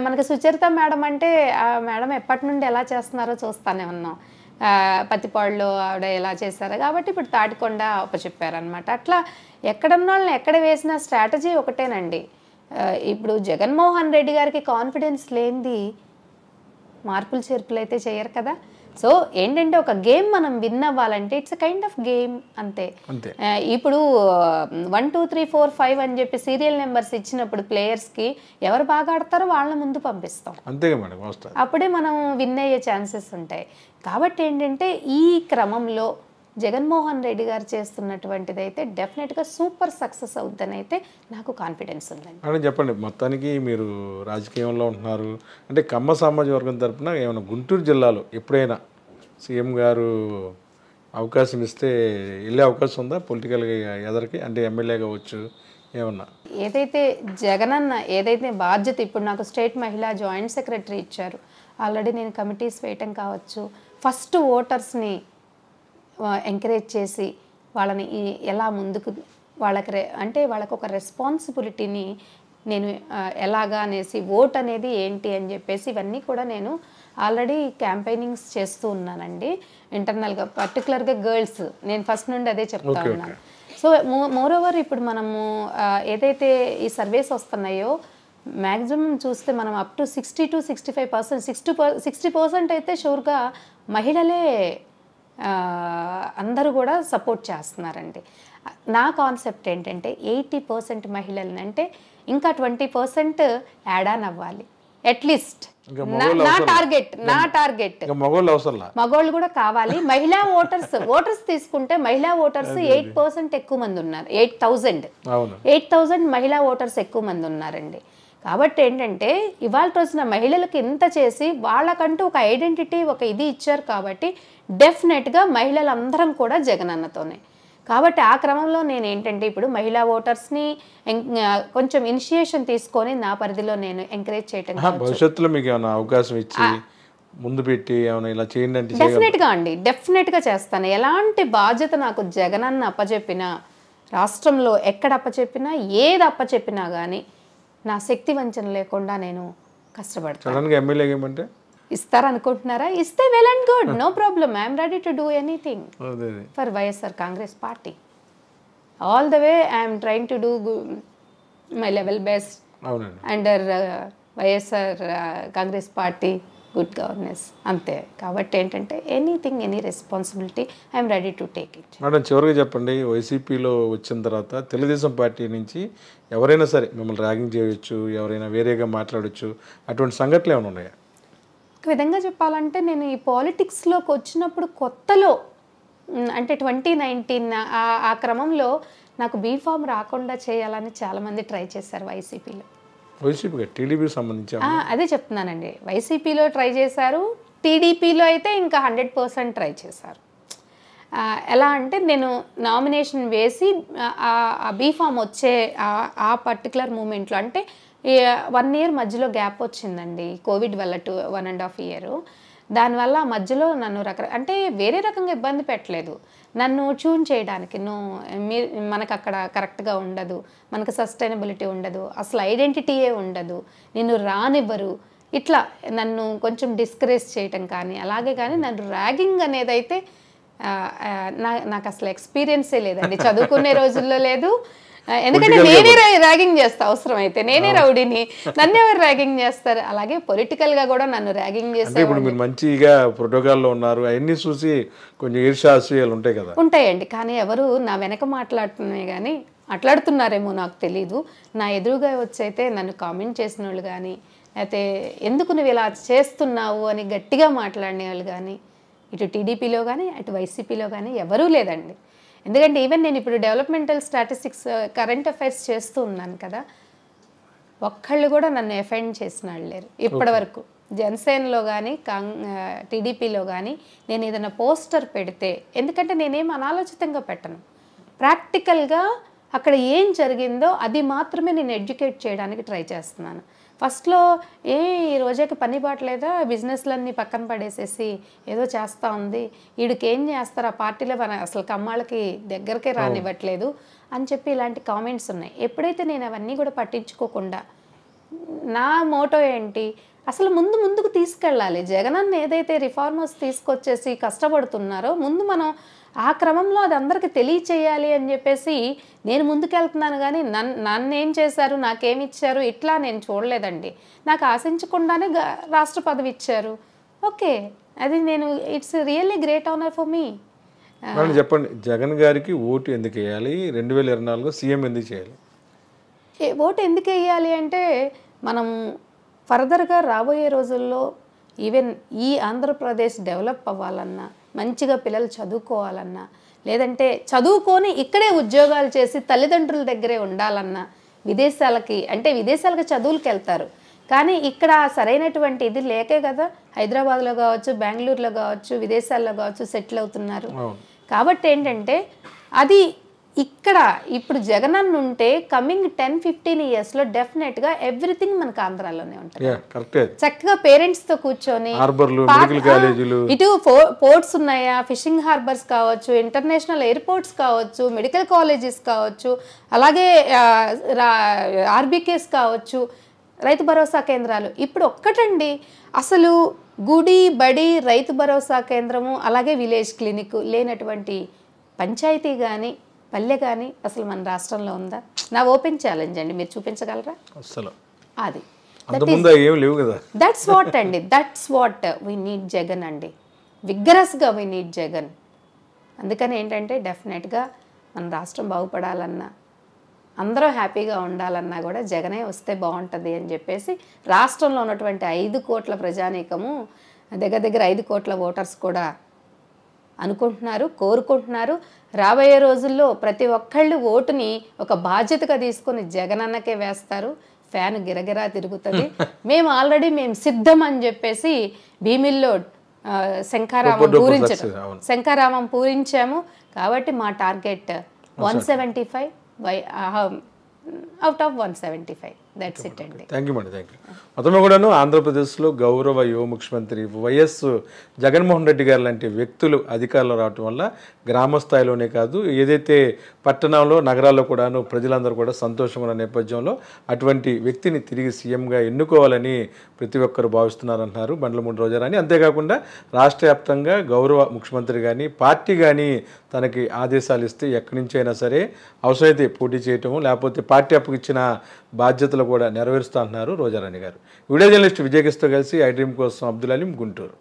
మనకి సుచరిత మేడం అంటే ఆ మేడం ఎప్పటి నుండి ఎలా చేస్తున్నారో చూస్తానే ఉన్నాం. పత్తిపాడులో ఆవిడ ఎలా చేశారో, కాబట్టి ఇప్పుడు తాటికొండ అప్పచెప్పారనమాట. అట్లా ఎక్కడున్న వాళ్ళని ఎక్కడ వేసిన స్ట్రాటజీ ఒకటేనండి. ఇప్పుడు జగన్మోహన్ రెడ్డి గారికి కాన్ఫిడెన్స్ లేనిది మార్పులు చేర్పులు అయితే చేయరు కదా. సో ఏంటంటే ఒక గేమ్ మనం విన్ అవ్వాలంటే ఇట్స్ కైండ్ ఆఫ్ గేమ్ అంతే. ఇప్పుడు 1 2 3 4 5 అని చెప్పి సీరియల్ నెంబర్స్ ఇచ్చినప్పుడు ప్లేయర్స్కి ఎవరు బాగా ఆడతారో వాళ్ళని ముందు పంపిస్తాం, అప్పుడే మనం విన్ అయ్యే ఛాన్సెస్ ఉంటాయి. కాబట్టి ఏంటంటే ఈ క్రమంలో జగన్మోహన్ రెడ్డి గారు చేస్తున్నటువంటిది అయితే డెఫినెట్గా సూపర్ సక్సెస్ అవుతుందని అయితే నాకు కాన్ఫిడెన్స్ ఉందండి. అని చెప్పండి, మొత్తానికి మీరు రాజకీయంలో ఉంటున్నారు అంటే కమ్మ సామాజిక వర్గం తరపున ఏమైనా గుంటూరు జిల్లాలో ఎప్పుడైనా సీఎం గారు అవకాశం ఇస్తే వెళ్ళే అవకాశం ఉందా పొలిటికల్గా ఎదరికి, అంటే ఎమ్మెల్యే కావచ్చు ఏమన్నా? ఏదైతే జగనన్న ఏదైతే బాధ్యత, ఇప్పుడు నాకు స్టేట్ మహిళా జాయింట్ సెక్రటరీ ఇచ్చారు, ఆల్రెడీ నేను కమిటీస్ వేయటం కావచ్చు, ఫస్ట్ ఓటర్స్ని ఎంకరేజ్ చేసి వాళ్ళని ఎలా ముందుకు అంటే వాళ్ళకు ఒక రెస్పాన్సిబిలిటీని నేను ఎలాగా అనేసి ఓట్ అనేది ఏంటి అని చెప్పేసి ఇవన్నీ కూడా నేను ఆల్రెడీ క్యాంపెయినింగ్స్ చేస్తూ ఉన్నానండి ఇంటర్నల్గా, పర్టికులర్గా గర్ల్స్. నేను ఫస్ట్ నుండి అదే చెప్తా ఉన్నాను. సో మోర్ ఓవర్ ఇప్పుడు మనము ఏదైతే ఈ సర్వేస్ వస్తున్నాయో మ్యాక్సిమం చూస్తే మనం అప్ టు 60 to 65%, 60% అయితే షూర్గా మహిళలే అందరూ కూడా సపోర్ట్ చేస్తున్నారండి. నా కాన్సెప్ట్ ఏంటంటే 80% మహిళలని, అంటే ఇంకా 20% యాడ్ ఆన్ అవ్వాలి అట్లీస్ట్. నా టార్గెట్ మగోళ్ళు కూడా కావాలి. మహిళా ఓటర్స్ తీసుకుంటే మహిళా ఓటర్స్ 8% ఎక్కువ మంది ఉన్నారు. 8,000 మహిళా ఓటర్స్ ఎక్కువ మంది ఉన్నారండి. కాబట్టి ఏంటంటే ఇవాళ రోజున మహిళలకు ఇంత చేసి వాళ్ళకంటూ ఒక ఐడెంటిటీ, ఒక ఇది ఇచ్చారు. కాబట్టి డెఫినెట్గా మహిళలందరం కూడా జగనన్నతోనే. కాబట్టి ఆ క్రమంలో నేను ఏంటంటే ఇప్పుడు మహిళా ఓటర్స్ని కొంచెం ఇనిషియేషన్ తీసుకొని నా పరిధిలో నేను ఎంకరేజ్ చేయటం, భవిష్యత్తులో మీకు ఏమైనా అవకాశం ఇచ్చి ముందు పెట్టి ఏమైనా ఇలా చేయండి అంటే డెఫినెట్గా చేస్తాను. ఎలాంటి బాధ్యత నాకు జగనన్న అప్పచెప్పినా, రాష్ట్రంలో ఎక్కడ అప్పచెప్పినా, ఏది అప్పచెప్పినా కానీ నా శక్తి వంచన లేకుండా నేను కష్టపడతాను. ఇస్తారనుకుంటున్నారా? ఇస్తే well and good, no problem. I'm ready to do anything for YSR Congress party. All the way I'm trying to do my level best under YSR Congress party good governance, అంతే. కాబట్టి ఏంటంటే anything, any responsibility I'm ready to take it. Madam, చివరిగా చెప్పండి, వైసీపీలో వచ్చిన తర్వాత Telugu Desam party నుంచి ఎవరైనా సరే మిమ్మల్ని ర్యాగింగ్ చేయవచ్చు, ఎవరైనా వేరేగా మాట్లాడవచ్చు, అటువంటి సంఘటనలు ఏమైనా ఉన్నాయా? ఒక విధంగా చెప్పాలంటే నేను ఈ పాలిటిక్స్లోకి వచ్చినప్పుడు కొత్తలో, అంటే 2019 ఆ క్రమంలో నాకు బీఫామ్ రాకుండా చేయాలని చాలామంది ట్రై చేశారు వైసీపీలో. టీడీపీకి సంబంధించి అదే చెప్తున్నానండి, వైసీపీలో ట్రై చేశారు, టీడీపీలో అయితే ఇంకా 100% ట్రై చేశారు. ఎలా అంటే నేను నామినేషన్ వేసి ఆ బీఫామ్ వచ్చే ఆ పర్టికులర్ మూమెంట్లో, అంటే 1 year మధ్యలో గ్యాప్ వచ్చిందండి కోవిడ్ వల్ల, 1.5 year. దానివల్ల మధ్యలో నన్ను అంటే వేరే రకంగా ఇబ్బంది పెట్టలేదు, నన్ను ట్యూన్ చేయడానికి. మనకు అక్కడ కరెక్ట్గా ఉండదు, మనకు సస్టైనబిలిటీ ఉండదు, అసలు ఐడెంటిటీయే ఉండదు, నిన్ను రానివ్వరు, ఇట్లా నన్ను కొంచెం డిస్కరేజ్ చేయటం కానీ, అలాగే కానీ నన్ను ర్యాగింగ్ అనేది అయితే నాకు అసలు ఎక్స్పీరియన్సే లేదండి, చదువుకునే రోజుల్లో లేదు. ఎందుకంటే నేనే ర్యాగింగ్ చేస్తా, అవసరం అయితే నేనే రౌడీని, నన్ను ఎవరు ర్యాగింగ్ చేస్తారు. అలాగే పొలిటికల్ గా కూడా నన్ను ర్యాగింగ్ చేస్తారు. ఇప్పుడు మీరు మంచిగా ప్రోటోకాల్లో ఉన్నారు, అవన్నీ చూసి కొంచెం ఈర్ష్యాలు ఉంటాయి కదా. ఉంటాయండి, కానీ ఎవరు నా వెనక మాట్లాడుతున్నాయి కానీ, మాట్లాడుతున్నారేమో నాకు తెలీదు, నా ఎదురుగా వచ్చైతే నన్ను కామెంట్ చేసిన వాళ్ళు కానీ, అయితే ఎందుకు నువ్వు ఇలా చేస్తున్నావు అని గట్టిగా మాట్లాడిన వాళ్ళు కానీ ఇటు టీడీపీలో కానీ అటు వైసీపీలో కానీ ఎవరూ లేదండి. ఎందుకంటే ఈవెన్ నేను ఇప్పుడు డెవలప్మెంటల్ స్టాటిస్టిక్స్, కరెంట్ అఫైర్స్ చేస్తూ ఉన్నాను కదా, ఒక్కళ్ళు కూడా నన్ను ఎఫెండ్ చేసిన వాళ్ళు లేరు ఇప్పటి వరకు. జనసేనలో కానీ టీడీపీలో కానీ నేను ఏదైనా పోస్టర్ పెడితే, ఎందుకంటే నేనేం అనాలోచితంగా పెట్టను, ప్రాక్టికల్గా అక్కడ ఏం జరిగిందో అది మాత్రమే నేను ఎడ్యుకేట్ చేయడానికి ట్రై చేస్తున్నాను. ఫస్ట్లో ఈ రోజాకి పని బాటలేదా, బిజినెస్లన్నీ పక్కన పడేసేసి ఏదో చేస్తూ ఉంది, వీడికి ఏం చేస్తారు ఆ పార్టీలో, అసలు కమ్మాళ్ళకి దగ్గరకే రానివ్వట్లేదు అని చెప్పి ఇలాంటి కామెంట్స్ ఉన్నాయి. ఎప్పుడైతే నేను అవన్నీ కూడా పట్టించుకోకుండా, నా మోటో ఏంటి, అసలు ముందుకు తీసుకెళ్ళాలి. జగనన్న ఏదైతే రిఫార్మర్స్ తీసుకొచ్చేసి కష్టపడుతున్నారో ముందు మనం ఆ క్రమంలో అది అందరికీ తెలియచేయాలి అని చెప్పేసి నేను ముందుకెళ్తున్నాను. కానీ నన్ను ఏం చేశారు, నాకేమి ఇచ్చారు ఇట్లా నేను చూడలేదండి. నాకు ఆశించకుండానే రాష్ట్ర పదవి ఇచ్చారు, ఓకే, అది నేను it's really great honour for me. చెప్పండి, జగన్ గారికి ఓటు ఎందుకు వేయాలి, 2024 సీఎం ఎందుకు చేయాలి? ఓటు ఎందుకు వేయాలి అంటే, మనం ఫర్దర్గా రాబోయే రోజుల్లో ఈవెన్ ఈ ఆంధ్రప్రదేశ్ డెవలప్ అవ్వాలన్నా, మంచిగా పిల్లలు చదువుకోవాలన్నా, లేదంటే చదువుకొని ఇక్కడే ఉద్యోగాలు చేసి తల్లిదండ్రుల దగ్గరే ఉండాలన్నా, విదేశాలకు చదువులకు వెళ్తారు, కానీ ఇక్కడ సరైనటువంటి ఇది లేకే కదా హైదరాబాద్లో కావచ్చు, బెంగళూరులో కావచ్చు, విదేశాల్లో కావచ్చు సెటిల్ అవుతున్నారు. కాబట్టి ఏంటంటే అది ఇక్కడ ఇప్పుడు జగనన్న ఉంటే కమింగ్ 10-15 ఇయర్స్లో డెఫినెట్గా ఎవ్రీథింగ్ మనకు ఆంధ్రాలోనే ఉంటుంది. కరెక్టే. చక్కగా పేరెంట్స్తో కూర్చొని హార్బర్లు, మెడికల్ కాలేజీలు, ఇటు పోర్ట్స్ ఉన్నాయా, ఫిషింగ్ హార్బర్స్ కావచ్చు, ఇంటర్నేషనల్ ఎయిర్పోర్ట్స్ కావచ్చు, మెడికల్ కాలేజెస్ కావచ్చు, అలాగే ఆర్బీకేస్ కావచ్చు, రైతు భరోసా కేంద్రాలు. ఇప్పుడు ఒక్కటండి, అసలు గుడి బడి రైతు భరోసా కేంద్రము అలాగే విలేజ్ క్లినిక్ లేనటువంటి పంచాయతీ కానీ పల్లె కానీ అసలు మన రాష్ట్రంలో ఉందా? నా ఓపెన్ ఛాలెంజ్ అండి, మీరు చూపించగలరా? అసలు అది ఏం లేవు కదా. దట్స్ వాట్ అండి, that's what we need Jagan అండి, విగ్గరస్గా వీ నీడ్ జగన్. అందుకని ఏంటంటే డెఫినెట్గా మన రాష్ట్రం బాగుపడాలన్నా, అందరూ హ్యాపీగా ఉండాలన్నా కూడా జగనే వస్తే బాగుంటుంది అని చెప్పేసి రాష్ట్రంలో ఉన్నటువంటి 5 కోట్ల ప్రజానీకము, దగ్గర 5 కోట్ల ఓటర్స్ కూడా అనుకుంటున్నారు, కోరుకుంటున్నారు. రాబోయే రోజుల్లో ప్రతి ఒక్కళ్ళు ఓటుని ఒక బాధ్యతగా తీసుకొని జగనన్నకే వేస్తారు. ఫ్యాన్ గిరగిరా తిరుగుతుంది. మేము సిద్ధం అని చెప్పేసి భీమిల్లో శంఖారామం పూరించాము. కాబట్టి మా target 175 out of 175. That's it అండి. Thank you madam. మొత్తమే కూడాను ఆంధ్రప్రదేశ్లో గౌరవ యువ ముఖ్యమంత్రి వైఎస్ జగన్మోహన్ రెడ్డి గారు లాంటి వ్యక్తులు అధికారంలో రావటం వల్ల గ్రామ స్థాయిలోనే కాదు, ఏదైతే పట్టణంలో నగరాల్లో కూడాను ప్రజలందరూ కూడా సంతోషంగా ఉన్న నేపథ్యంలో అటువంటి వ్యక్తిని తిరిగి సీఎంగా ఎన్నుకోవాలని ప్రతి ఒక్కరు భావిస్తున్నారంటున్నారు బండ్లమూడి రోజారాణి. అంతేకాకుండా రాష్ట్ర వ్యాప్తంగా గౌరవ ముఖ్యమంత్రి కానీ పార్టీ కానీ తనకి ఆదేశాలు ఇస్తే ఎక్కడి నుంచి అయినా సరే అవసరమైతే పోటీ చేయటము, లేకపోతే పార్టీ అప్పగిచ్చిన బాధ్యతలు కూడా నెరవేరుస్తా అంటున్నారు రోజారాణి గారు. వీడియో జర్నలిస్ట్ విజయకృష్ణతో కలిసి ఐ డ్రీమ్ కోసం అబ్దుల్ అలీం, గుంటూరు.